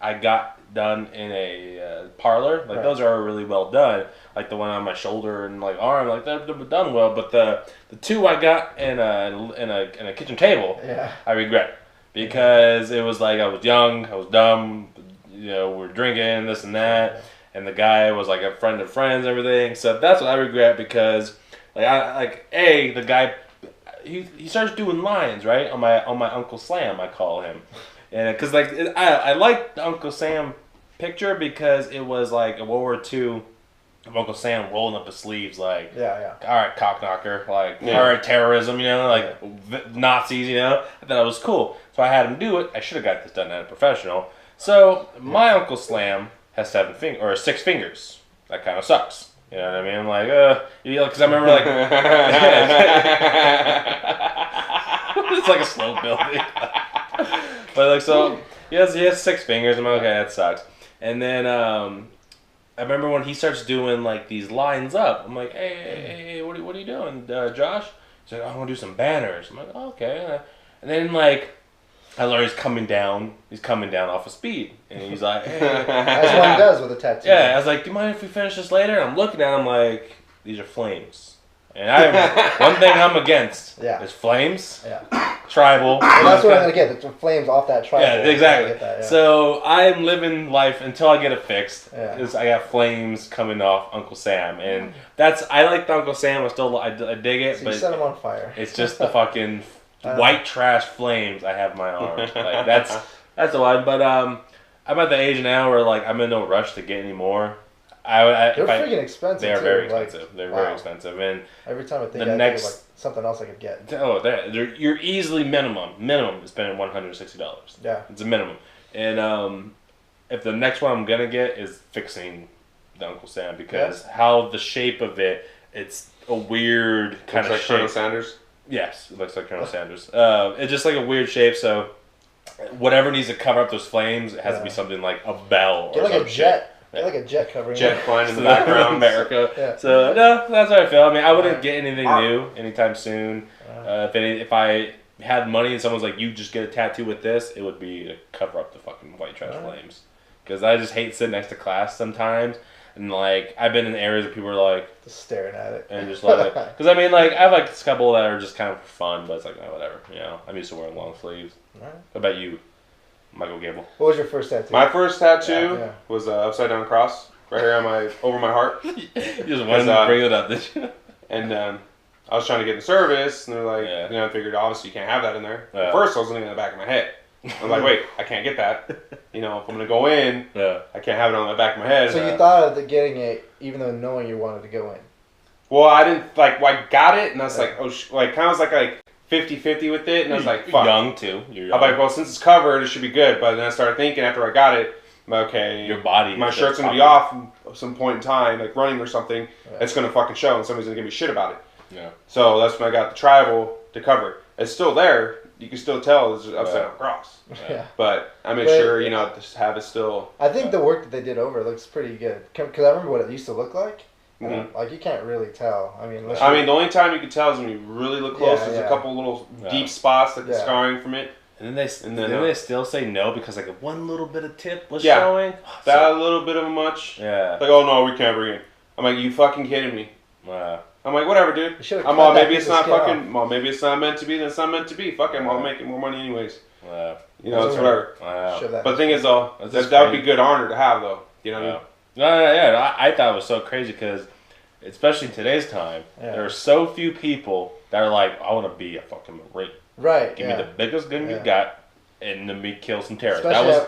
I got done in a parlor. Like those are really well done. Like the one on my shoulder and like arm, like they're done well. But the two I got in a kitchen table, I regret. Because it was like I was young, I was dumb, we're drinking, this and that, and the guy was like a friend of friends, everything. So that's what I regret because, the guy, he starts doing lines right on my Uncle Slam, I call him, and because I like the Uncle Sam picture because it was like a World War II. Uncle Sam rolling up his sleeves like, all right, cock knocker, like, all right, terrorism, Nazis, I thought it was cool. So I had him do it. I should have got this done at a professional. So my Uncle Slam has 6 fingers. That kind of sucks. You know what I mean? I'm like, because I remember like, it's like a slow building. But like, so he has 6 fingers. I'm like, okay, that sucks. And then, I remember when he starts doing like these lines up. I'm like, hey, what are you doing, Josh? He's like, I want to do some banners. I'm like, oh, okay. And then like I learned he's coming down. He's coming down off of speed, and he's like, hey. As one does with a tattoo. Yeah, I was like, do you mind if we finish this later? And I'm looking at him like, these are flames. And one thing I'm against is flames. Yeah. Tribal. Well, that's what I'm gonna get. The flames off that tribal. Yeah, exactly. That, yeah. So I'm living life until I get it fixed. Yeah. I got flames coming off Uncle Sam, and I like the Uncle Sam. I dig it, So but you set him on fire. it's just the fucking white trash flames I have in my arm. Like that's the one. But I'm at the age now where like I'm in no rush to get any more. They're freaking expensive. They are too. very expensive. They're very expensive, and every time I think I think of like something else I could get. Oh, you're easily minimum is spending $160. Yeah, it's a minimum. And if the next one I'm gonna get is fixing the Uncle Sam because how the shape of it's a weird kind of like shape. Colonel Sanders. Yes, it looks like Colonel Sanders. It's just like a weird shape. So whatever needs to cover up those flames, it has to be something like a bell. Get or like a jet. Yeah. Like a jet covering. Jet flying in the background. America. Yeah. So no, that's how I feel. I mean, I wouldn't get anything new anytime soon. If I had money and someone's like, "You just get a tattoo with this," it would be to cover up the fucking white trash flames. Because I just hate sitting next to class sometimes, and like I've been in areas where people are like just staring at it and just like, because I mean, like I have like a couple that are just kind of fun, but it's like whatever, you know. I'm used to wearing long sleeves. Right. What about you, Michael Gable? What was your first tattoo? My first tattoo was an upside down cross right here on over my heart. You just wanted to bring it up, did you? And I was trying to get in service, and they're like, I figured obviously you can't have that in there. At first, I was looking in the back of my head. I'm like, wait, I can't get that. You know, if I'm gonna go in, I can't have it on the back of my head. So you thought of getting it, even though knowing you wanted to go in. Well, I didn't like. Well, I got it, and I was like, oh, like kind of was like 50-50 with it, and I was like, fuck. Young too. You're young. I'm like, well, since it's covered, it should be good. But then I started thinking after I got it, okay, your body, my shirt's gonna be off at some point in time, like running or something. It's gonna fucking show, and somebody's gonna give me shit about it. Yeah. So that's when I got the tribal to cover it. It's still there. You can still tell it's an upside down cross. Yeah. But I make sure, you know, to have it still. I think the work that they did over it looks pretty good. Because I remember what it used to look like. Mm-hmm. Like, you can't really tell. I mean, the only time you can tell is when you really look close. There's a couple little deep spots, like the scarring from it. And then they still say no because like one little bit of tip was showing. That little bit of much. Yeah. Like, oh no, we can't bring it. I'm like, you fucking kidding me? Wow. I'm like, whatever, dude. I'm all, maybe it's not fucking. Well, maybe it's not meant to be. Then it's not meant to be. Fuck it. I'm making more money anyways. Wow. You know, it's whatever. Wow. But the thing is, though, that would be good honor to have, though. You know what I mean? No, I thought it was so crazy because, especially in today's time, there are so few people that are like, I want to be a fucking Marine. Right. Give me the biggest gun you got, and then me kill some terrorists. Especially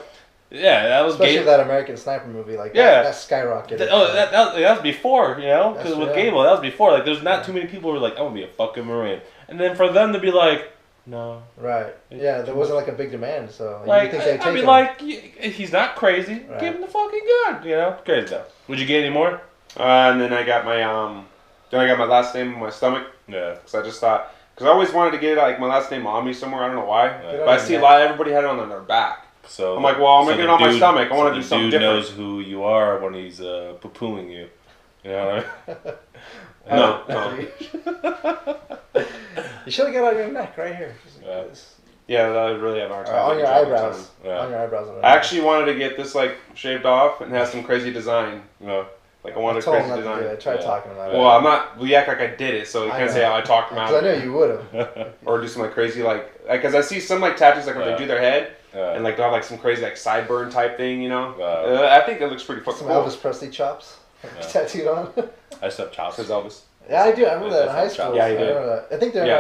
that was especially that American Sniper movie, like that skyrocketed. That was before, you know, because with Gable, that was before. Like, there's not too many people who are like, I want to be a fucking Marine, and then for them to be like, no, right, there wasn't like a big demand, so like, I'd be like, he's not crazy, give him the fucking gun, you know, crazy though. Would you get any more? And then I got my my last name on my stomach. Yeah, because I just thought, because I always wanted to get like my last name on me somewhere. I don't know why, but I see a lot. Everybody had it on their back. So I'm like, well, I'm gonna get it on my stomach. I want to do something different. The dude knows who you are when he's poo-pooing you. You know what I mean? No. You should have got it on your neck right here. Yeah, I really have a hard time. On your eyebrows. On your eyebrows. I actually wanted to get this like shaved off and have some crazy design. Like I wanted a crazy design. I tried talking about it. Well, I'm not. We act like I did it, so you can't say how I talked about it. Because I know you would have. Or do some like crazy like, because I see some like tattoos like when they do their head. And like they'll have like some crazy like sideburn type thing, you know. I think it looks pretty fucking cool. Elvis Presley chops tattooed on. I still have chops. Says Elvis. Yeah, I do. I remember that in high school. Yeah, you did. I think they're in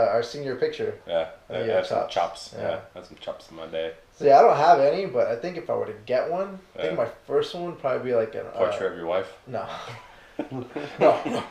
our senior picture. Yeah, I have some chops. Yeah, I have some chops in my day. So yeah, I don't have any, but I think if I were to get one, I think my first one would probably be like a portrait of your wife. No. No.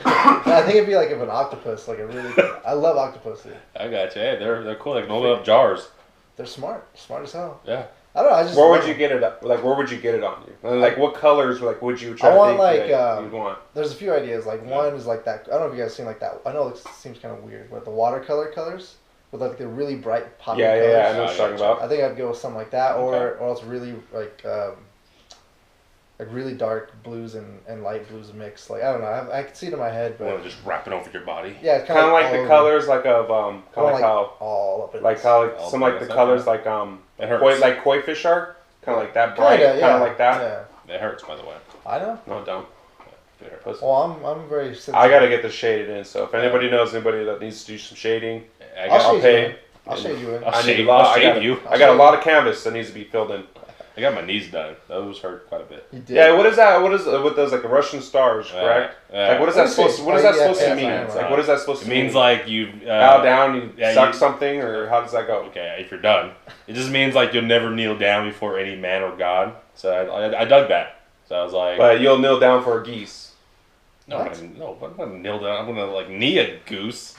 I think it'd be like of an octopus, like a really. I love octopus. Dude. I got you. Hey, they're cool. They can open up jars. They're smart as hell. Yeah. I don't know. I just. Where would you get it? Like, where would you get it on you? Like, what colors? Like, would you try to think that you'd want? There's a few ideas. Like, one is like that. I don't know if you guys seen like that. I know it seems kind of weird, but the watercolor colors with like the really bright popping colors. Yeah. I know what you're talking about. I think I'd go with something like that, or else really like. like really dark blues and light blues mixed. Like I don't know, I can see it in my head, You want but to just wrap it over your body? yeah, it's Kind of like all the over. colors, like of kind of like how, all up in like this. how like Oh, some like the that's colors okay. like It hurts. like koi fish are, kind of like that bright, Kinda, kind of like that. Yeah, It hurts, by the way. I know. No, don't. It hurts. Pussy. Well, I'm very sensitive. I gotta get this shaded in. So if anybody knows anybody that needs to do some shading, I'll shade pay. you in. I'll shade you in. I'll I need shave- a lot. I'll shave I got, you. I got a lot of canvas that needs to be filled in. I got my knees done. Those hurt quite a bit. You did. Yeah, what is that? What is with those like Russian stars? Correct. Like what is that Let me supposed? see. What is Oh, that yeah, supposed to yeah, mean? yeah, Like what is that supposed It to means mean? like you Bow down, you yeah, suck you- something, or how does that go? Okay, if you're done, it just means like you'll never kneel down before any man or god. So I dug that. So I was like, But you'll kneel down for a geese. no, What? I'm gonna kneel down. I'm gonna like knee a goose.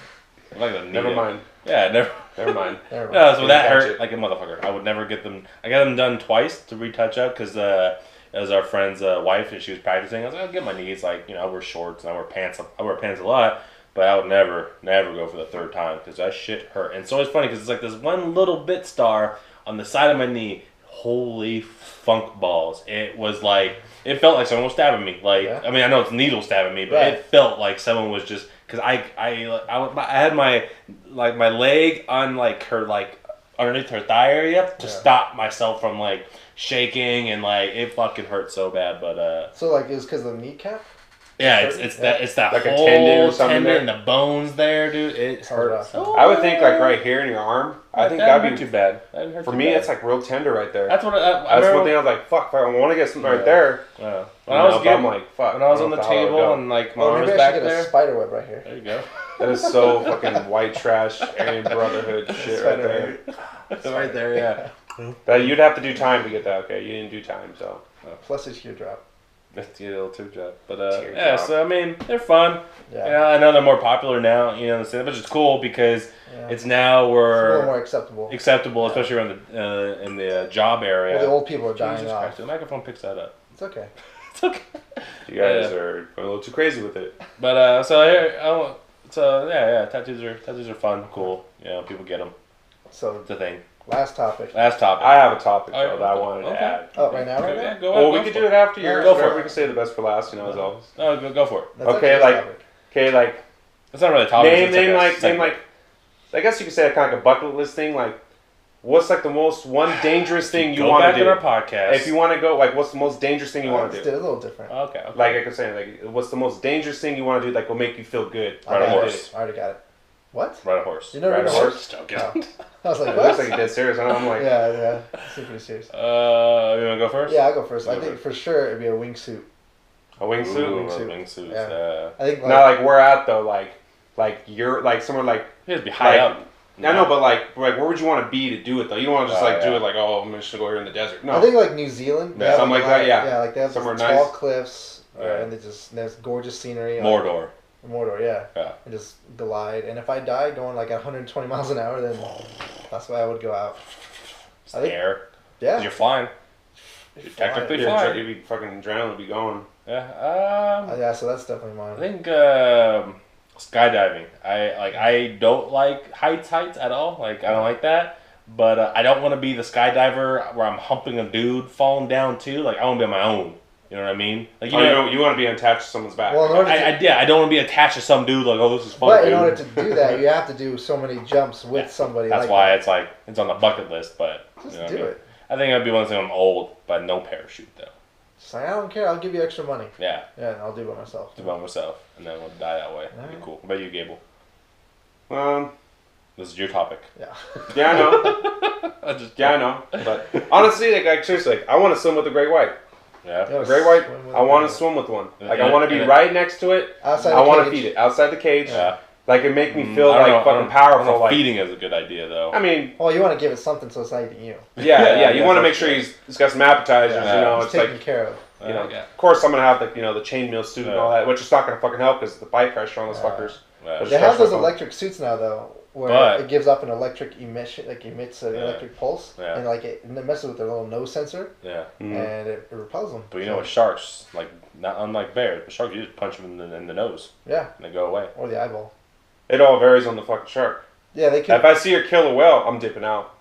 I'm not gonna knee Never it. mind. Yeah, never. Never mind. There we go. No, so that Didn't catch hurt it. like a motherfucker. I would never get them. I got them done twice to retouch up because it was our friend's wife and she was practicing. I was like, I'll get my knees. Like, you know, I wear shorts and I wear pants. I wear pants a lot, but I would never go for the third time because that shit hurt. And so it's funny because it's like this one little bit star on the side of my knee. Holy funk balls! It was like it felt like someone was stabbing me. Like Yeah. I mean, I know it's needle stabbing me, but Right. it felt like someone was just because I had my leg on like her like underneath her thigh area to Yeah. stop myself from like shaking and like it fucking hurt so bad. But So like it was because of the kneecap. yeah, it's that Like a whole tendon or something tendon there? and the bones there, dude. It hurts. rough. I would think like right here in your arm. I think that that'd didn't be hurt too bad. That didn't hurt for too me. bad. It's like real tender right there. That's what I That's remember. one thing I was like, fuck. If I want to get something Yeah. right there. When you I was know, but getting, I'm like, fuck. when I was I on don't the know how it would table go. and like Oh, mom was maybe I back should get a there. spider web right here. There you go. That is so fucking white trash Aryan Brotherhood shit right there. Right there, yeah. That you'd have to do time to get that. Okay, you didn't do time, so Plus a teardrop. That's a little tube job. But Teardrop. yeah, so I mean, they're fun. Yeah. Yeah, I know they're more popular now, you know, which is cool because Yeah. it's now It's a little we're more acceptable. acceptable, Yeah. especially around in the job area. Well, the old people are dying Jesus off. Christ, the microphone picks that up. It's okay. It's okay. you guys Yeah. are going a little too crazy with it. But tattoos are fun, cool. You know, people get them. So It's a thing. last topic. Last topic. I have a topic Oh, though, that I wanted to okay. add. Oh, right now, right Yeah, now. go Well, go we for could do it after yours. Go for it. We can say the best for last, you know, as always. No, go for it. That's Okay, actually a like- topic. Okay, like It's not really a topic. it's name a like segment. I guess you could say kind of like a bucket list thing. Like, what's like the most one dangerous thing you Go want back to in do? our podcast. If you want to go, like, what's the most dangerous thing you want Let's to do do? it a little different. Okay. Like I could say, like, what's the most dangerous thing you want to do? Like, will make you feel good. I Ride a got it. horse. I already got it. What? Ride a horse. You never Ride a ridden horse? Joking. No. I was like, It what? looks like you dead serious. I know, I'm like, Yeah. Super serious. You want to go first? Yeah, I'll go first. I Go think first. for sure it'd be a wingsuit. a wingsuit. Ooh, Wingsuit. wingsuits. Yeah. I think like, Not like where at though. Like you're like somewhere like. You have to be high Like, up. I know, but like where would you want to be to do it though? You don't want to just Oh, like do yeah. it like, oh, I'm just gonna go here in the desert. No. I think like New Zealand. they Yeah, have, something like that, yeah. Yeah, like they have Somewhere these tall nice. cliffs, Yeah. and there's gorgeous scenery. Mordor. Mordor, yeah. Yeah. And just glide. And if I die going like 120 miles an hour, then that's why I would go out. It's I think- air. 'Cause Yeah. you're flying. You're technically Your flying. you'd be fucking adrenaline would be going. Yeah. Yeah, so that's definitely I mine. think skydiving. I don't like heights at all. Like I don't like that. But I don't want to be the skydiver where I'm humping a dude falling down too. Like I want to be on my own. You know what I mean? Like You know, you want to be attached to someone's back. Well, in order to, I don't want to be attached to some dude. Like oh this is fun. but in dude. order to do that, you have to do so many jumps with somebody. That's like why that. it's like it's on the bucket list. But Just you know what do I mean? it. I think I'd be one thing when I'm old, but no parachute though. Just like I don't care. I'll give you extra money. Yeah, Yeah, and I'll do it by myself. do it by myself, and then we'll die that way. That'd be Alright. cool. What about you, Gable? Um, This is your topic. Yeah. yeah, I know. Yeah, I know. But honestly, like seriously, like, I want to swim with a great white. Yeah. You wanna A great white. swim with I want it? to swim with one. Like Yeah, I want to be yeah. right next to it. Outside I the want to cage. feed it outside the cage. Yeah. Like it make me feel I don't like know- I fucking don't powerful. know, Like feeding is a good idea though. I mean, Well, you want to give it something so it's not eating you. yeah. You Yeah, want to for make sure sure. he's got some appetizers. Yeah. You know, It's it's taken like care of. you know. yeah. Of course, I'm gonna have the the chainmail suit and Yeah. all that, which is not gonna fucking help because the bite pressure on those Yeah. fuckers. Yeah. But They have those Stressful. electric suits now though, where But- it gives up an electric emission, like emits an Yeah. electric pulse, Yeah. and like it messes with their little nose sensor, Yeah. Mhm. and it repels them. But you know, with sharks, like not unlike bears, but sharks you just punch them in the nose Yeah, and they go away. or the eyeball. It all varies on the fucking shark. Yeah, they can. If I see her kill a whale, I'm dipping out.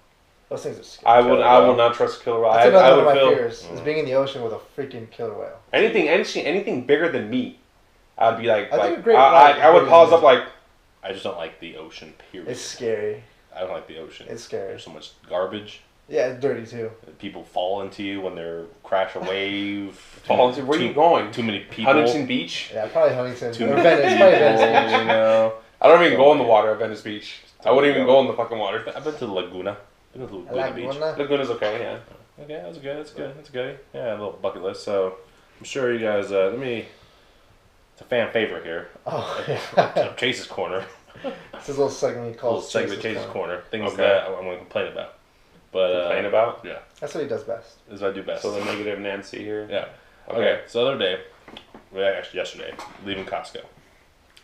Those things are scary. I will not trust a killer whale. That's I another would one of my feel fears, is being in the ocean with a freaking killer whale. anything bigger than me. I'd be like, I think a great white I would pause up like. I just don't like the ocean. Period. It's scary. I don't like the ocean. It's scary. There's so much garbage. Yeah, it's dirty too. People fall into you when they're crash a wave. Where are you going? Too many people. Huntington Beach. Yeah, probably Huntington. Too Or many Venice. Probably Venice Beach. You know. I don't even go in the water at Venice Beach. I wouldn't even go in the fucking water. I've been to the Laguna. I've been to Laguna Beach. Laguna's okay, yeah. Okay, that's good. That's good. That's good. Yeah, a little bucket list. So I'm sure you guys. It's a fan favorite here. Oh yeah. Chaces Corner. It's this little segment called Chaces Corner. Things that I'm going to complain about. But complain about? Yeah. That's what he does best. This is what I do best. So the negative Nancy here. Yeah. Okay. So the other day, actually yesterday, leaving Costco.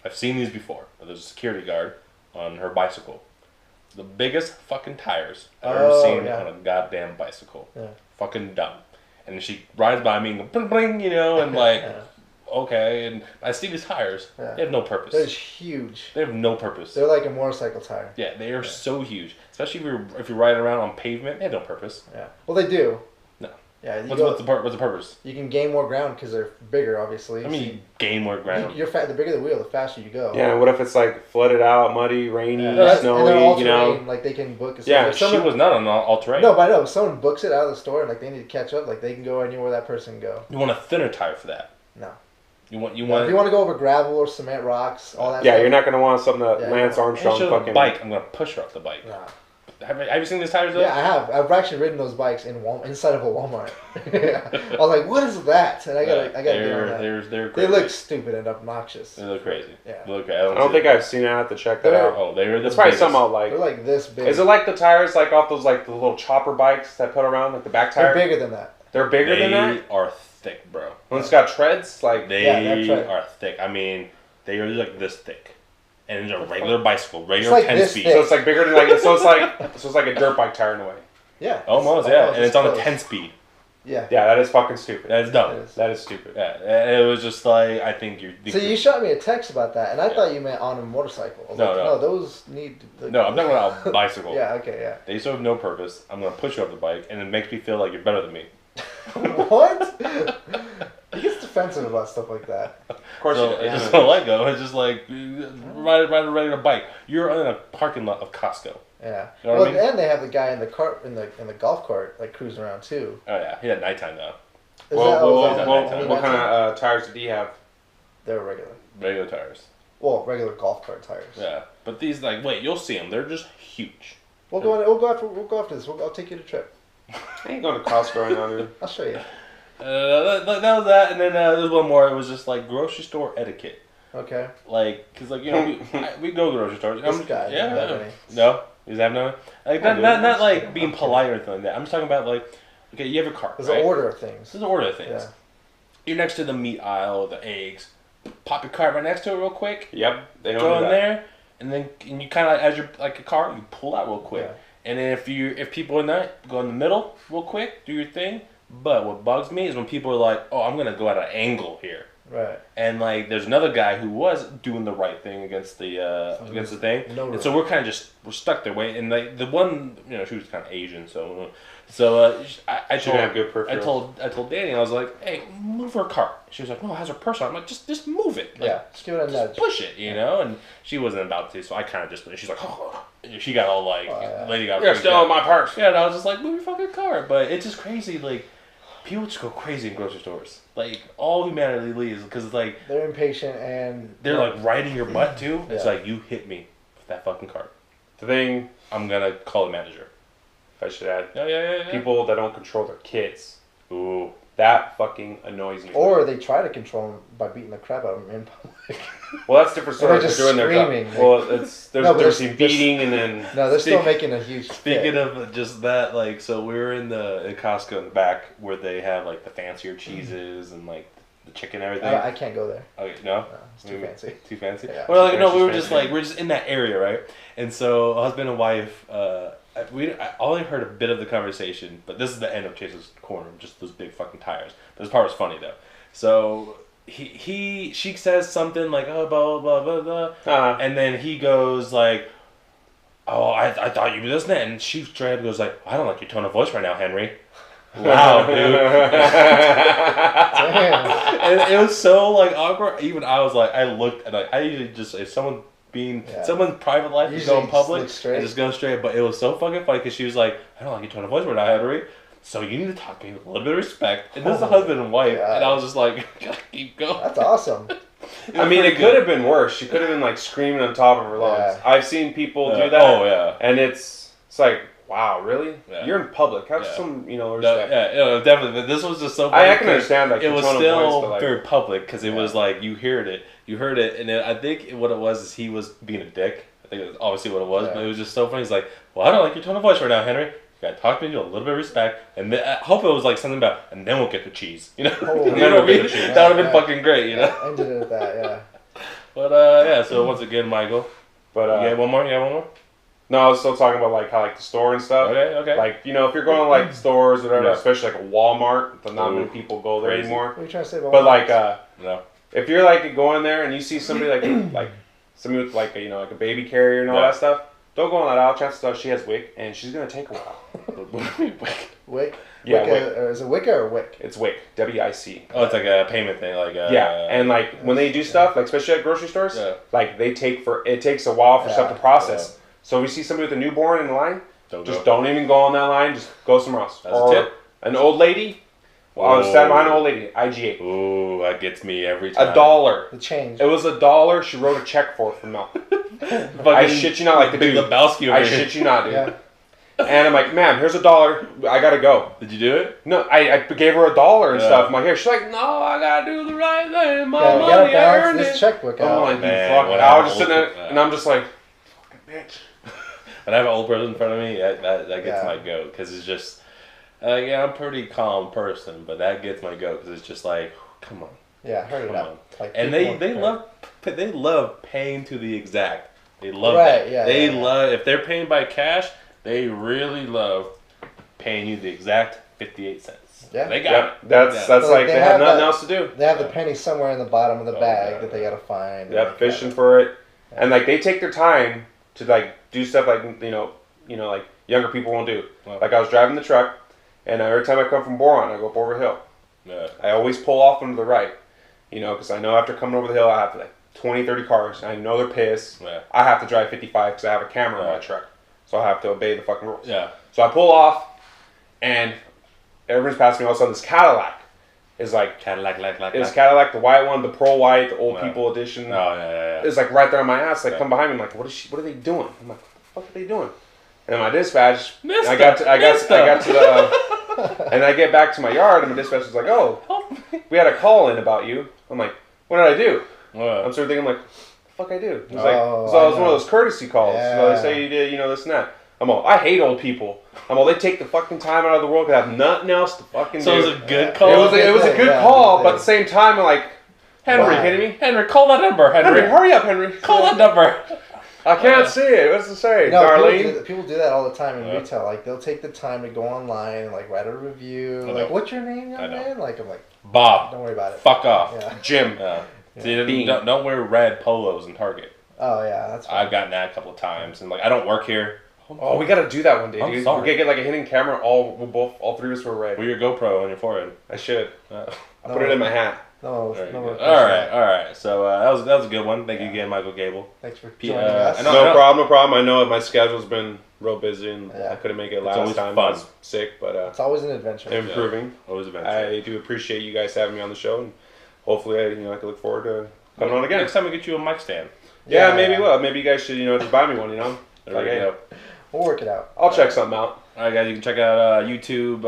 I've seen these before. There's a security guard on her bicycle. The biggest fucking tires I've ever seen on a goddamn bicycle. Yeah. Fucking dumb. And she rides by me and goes, bling, bling, you know, and like, okay. And I see these tires. Yeah. They have no purpose. They're huge. They have no purpose. They're like a motorcycle tire. Yeah, they are so huge. Especially if you're riding around on pavement, they have no purpose. Yeah. Well, they do. No. Yeah. What's the purpose? You can gain more ground because they're bigger, obviously. I mean, you gain more ground. The bigger the wheel, the faster you go. Yeah. What if it's like flooded out, muddy, rainy, snowy? And they're all you know. terrain, like they can book. Yeah, she was not on all terrain. No, but I know if someone books it out of the store and like they need to catch up, like they can go anywhere that person can go. You want a thinner tire for that. No. You want. If you want to go over gravel or cement rocks, all that. Yeah, stuff, you're not gonna want something that Lance Armstrong fucking. Bike. I'm gonna push her off the bike. Nah. Have you seen these tires though? Yeah, I have. I've actually ridden those bikes inside of a Walmart. I was like, "What is that?" And I gotta get on that. They're They crazy. look stupid and obnoxious. They look crazy. Yeah. They look crazy. I don't think I've seen it. I have to check that out. Oh, they're It's probably something I'll like. They're like this big. Is it like the tires like off those like the little chopper bikes that put around like the back tire? They're bigger than that. They're bigger than that. They are thick, bro. When it's got treads, like They are thick. I mean, they are like this thick. And it's a regular bicycle, regular like 10 this speed. thick. so it's like bigger than like so it's like a dirt bike tire in a way. Yeah. Almost, yeah. And it's on a 10 speed. Yeah. Yeah, that is fucking stupid. That's dumb. That is stupid. Yeah, and it was just like, I think you're... So you shot me a text about that, and I thought you meant on a motorcycle. I was like, no, those need... No, I'm talking about a bicycle. Yeah, okay, yeah. They serve no purpose. I'm going to push you off the bike, and it makes me feel like you're better than me. What? He gets defensive about stuff like that. Of course, So it's just a Lego. It's just like ride a regular bike. You're in a parking lot of Costco. Yeah. You know what I mean? And they have the guy in the cart in the golf cart like cruising around too. Oh yeah, he had nighttime though. What kind of tires did he have? They're regular. Regular tires. Well, regular golf cart tires. Yeah, but these wait, you'll see them. They're just huge. We'll go after this. I'll take you to trip. I ain't going to Costco right now, dude. I'll show you. That was that, and then there's one more. It was just like grocery store etiquette. Okay. Like, cause like we go to grocery stores. This guy doesn't have any. No, he's have no. Like not like being polite or anything like that. I'm just talking about like, okay, you have a cart. There's right? an order of things. There's an order of things. Yeah. You're next to the meat aisle, the eggs. Pop your cart right next to it real quick. Yep, they don't Go do in that. there, and then you kind of as you're like a cart, you pull out real quick. Yeah. And then if people in there, go in the middle real quick, do your thing. But what bugs me is when people are like, "Oh, I'm gonna go at an angle here." Right. And like, there's another guy who was doing the right thing against the thing, and so we're kind of we're stuck there. And like the one, she was kind of Asian, so I told Danny, I was like, "Hey, move her cart." She was like, "No, it has her purse on." I'm like, "Just move it." Like, yeah, just give it a nudge. Push it, And she wasn't about to, so I kind of just. She's like, "Oh," she got all like, lady got. You're still in my purse. Yeah, and I was just like, "Move your fucking cart," but it's just crazy, like. People just go crazy in grocery stores. Like, all humanity leaves because it's like... They're impatient and... They're like riding your butt too. It's Yeah. like, you hit me with that fucking cart. The thing, I'm going to call the manager. if I should add, Yeah. people that don't control their kids. Ooh. That fucking annoys me. Or they try to control them by beating the crap out of them in public. Well, that's different story. They're just doing their job. screaming. Well, there's No, but there's they're- beating and then... No, they're still making a huge Speaking fit. of just that, like, so we were in Costco in the back where they have like the fancier cheeses and like the chicken and everything. I can't go there. Okay, no? No, it's too fancy. Too fancy? Yeah. Well, like, no, we were Fancy. just like, we're just in that area, right? And so husband and wife, I only heard a bit of the conversation, but this is the end of Chaces Corner, just those big fucking tires. This part was funny though. So she says something like, oh, blah, blah, blah, blah, blah. Uh-huh. And then he goes like, oh, I thought you were this and that. And she straight up goes like, I don't like your tone of voice right now, Henry. Wow, dude. And it was so like awkward. Even I was like, I looked and I usually just, if someone's private life is going public and just go straight. But it was so fucking funny because she was like, I don't like your tone of voice right now, Henry. So you need to talk to me with a little bit of respect. And this is a husband and wife. And I was just like, gotta keep going. That's awesome. I mean, it could have been worse. She could have been like screaming on top of her lungs. Yeah. I've seen people do that. Oh yeah. And it's like, wow, really? Yeah. You're in public. Have some, respect. Definitely. But this was just so funny. I can understand that. It was still very public because it was like you heard it, and I think what it was is he was being a dick. I think that's obviously what it was, but it was just so funny. He's like, well, I don't like your tone of voice right now, Henry. You gotta talk to me with a little bit of respect, and I hope it was like something about, and then we'll get the cheese, you know? Oh, you know what I mean? That would have been fucking great, you know? Ended it at that, yeah. But so once again, Michael. But you got one more? No, I was still talking about like how like the store and stuff. Okay. Like, if you're going to like stores or whatever, especially like a Walmart, but not many people go there anymore. What are you trying to say about Walmart? But no. If you're like going there and you see somebody like somebody with like a like a baby carrier and all that stuff, don't go on that aisle. Chances are she has WIC and she's gonna take a while. WIC? Yeah, WIC. Is it WIC or WIC? It's WIC. WIC. Oh, it's like a payment thing, like and like when they do stuff, like especially at grocery stores, like it takes a while for stuff to process. So if you see somebody with a newborn in line, don't even go on that line. Just go somewhere else. That's a tip. An old lady. Well, I was standing behind an old lady. IGA. Ooh, that gets me every time. $1. The change. It was $1. She wrote a check for milk. I shit you not, like the Big dude. Lebowski. I shit you not, dude. Yeah. And I'm like, ma'am, here's $1. I gotta go. Did you do it? No, I gave her $1 and stuff. I'm like, here. She's like, no, I gotta do the right thing. My money, I earned this it. checkbook out. I'm like, I was just sitting there, and I'm just like, fucking bitch. When I have an old person in front of me, that gets my goat because it's just, I'm a pretty calm person, but that gets my goat because it's just like, come on. Yeah, I heard it out. Like, and they love paying to the exact. They love that. Yeah, they love if they're paying by cash. They really love paying you the exact 58 cents. Yeah, they got it. That's like they have nothing else to do. They have the penny somewhere in the bottom of the bag that they gotta find. Yeah, fishing for it, and like they take their time to like do stuff like like younger people won't do. Like I was driving the truck, and every time I come from Boron, I go up over a hill. Yeah. I always pull off into the right, because I know after coming over the hill, I have like 20, 30 cars. And I know they're pissed. Yeah. I have to drive 55 because I have a camera in my truck, so I have to obey the fucking rules. Yeah. So I pull off, and everyone's passing me. All of a sudden, this Cadillac is like Cadillac, the white one, the pearl white, the old people edition. Oh yeah. It's like right there on my ass. Like come behind me. I'm like, what are they doing? I'm like, what the fuck are they doing? And then my dispatch, I got to the, and I get back to my yard, and my dispatch is like, oh, we had a call in about you. I'm like, what did I do? I'm sort of thinking, like, what the fuck I do? He's like, so it was one of those courtesy calls. Yeah. So they say you did, this and that. I'm all, I hate old people. They take the fucking time out of the world because I have nothing else to fucking do. So it was a good call? It was a good call, but at the same time, I'm like, Henry, kidding me? Henry, call that number, Henry. Hurry up, Henry. Call that number. I can't see it. What's it say, Darlene? People do that all the time in retail. Like, they'll take the time to go online and, like, write a review. Like, what's your name, young man? Like, I'm like, Bob. Don't worry about it. Fuck off. Yeah. Jim. See, don't wear red polos in Target. Oh, yeah, that's fine. I've gotten that a couple of times. And, like, I don't work here. Oh, we got to do that one day, dude. Sorry. We got to get, like, a hidden camera. All three of us were red. Wear your GoPro on your forehead. I should. I'll put it in my hat. No. All right. So that was a good one. Thank you again, Michael Gable. Thanks for joining us. No problem. I know my schedule's been real busy, and I couldn't make it last time. Fun. I was sick, but it's always an adventure. Improving. Always an adventure. I do appreciate you guys having me on the show, and hopefully, I can look forward to coming on again. Next time we get you a mic stand. Yeah, maybe we'll. Maybe you guys should, just buy me one. There we go. We'll work it out. I'll check something out. All right, guys, you can check out YouTube,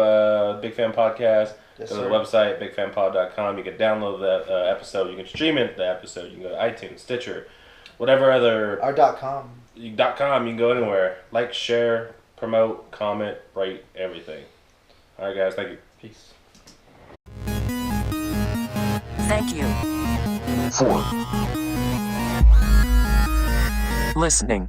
Big Fan Podcast. Yes, go to the website, bigfanpod.com. You can download that episode. You can stream it, the episode. You can go to iTunes, Stitcher, whatever other... Our .com. .com, you can go anywhere. Like, share, promote, comment, write, everything. All right, guys, thank you. Peace. Thank you for listening.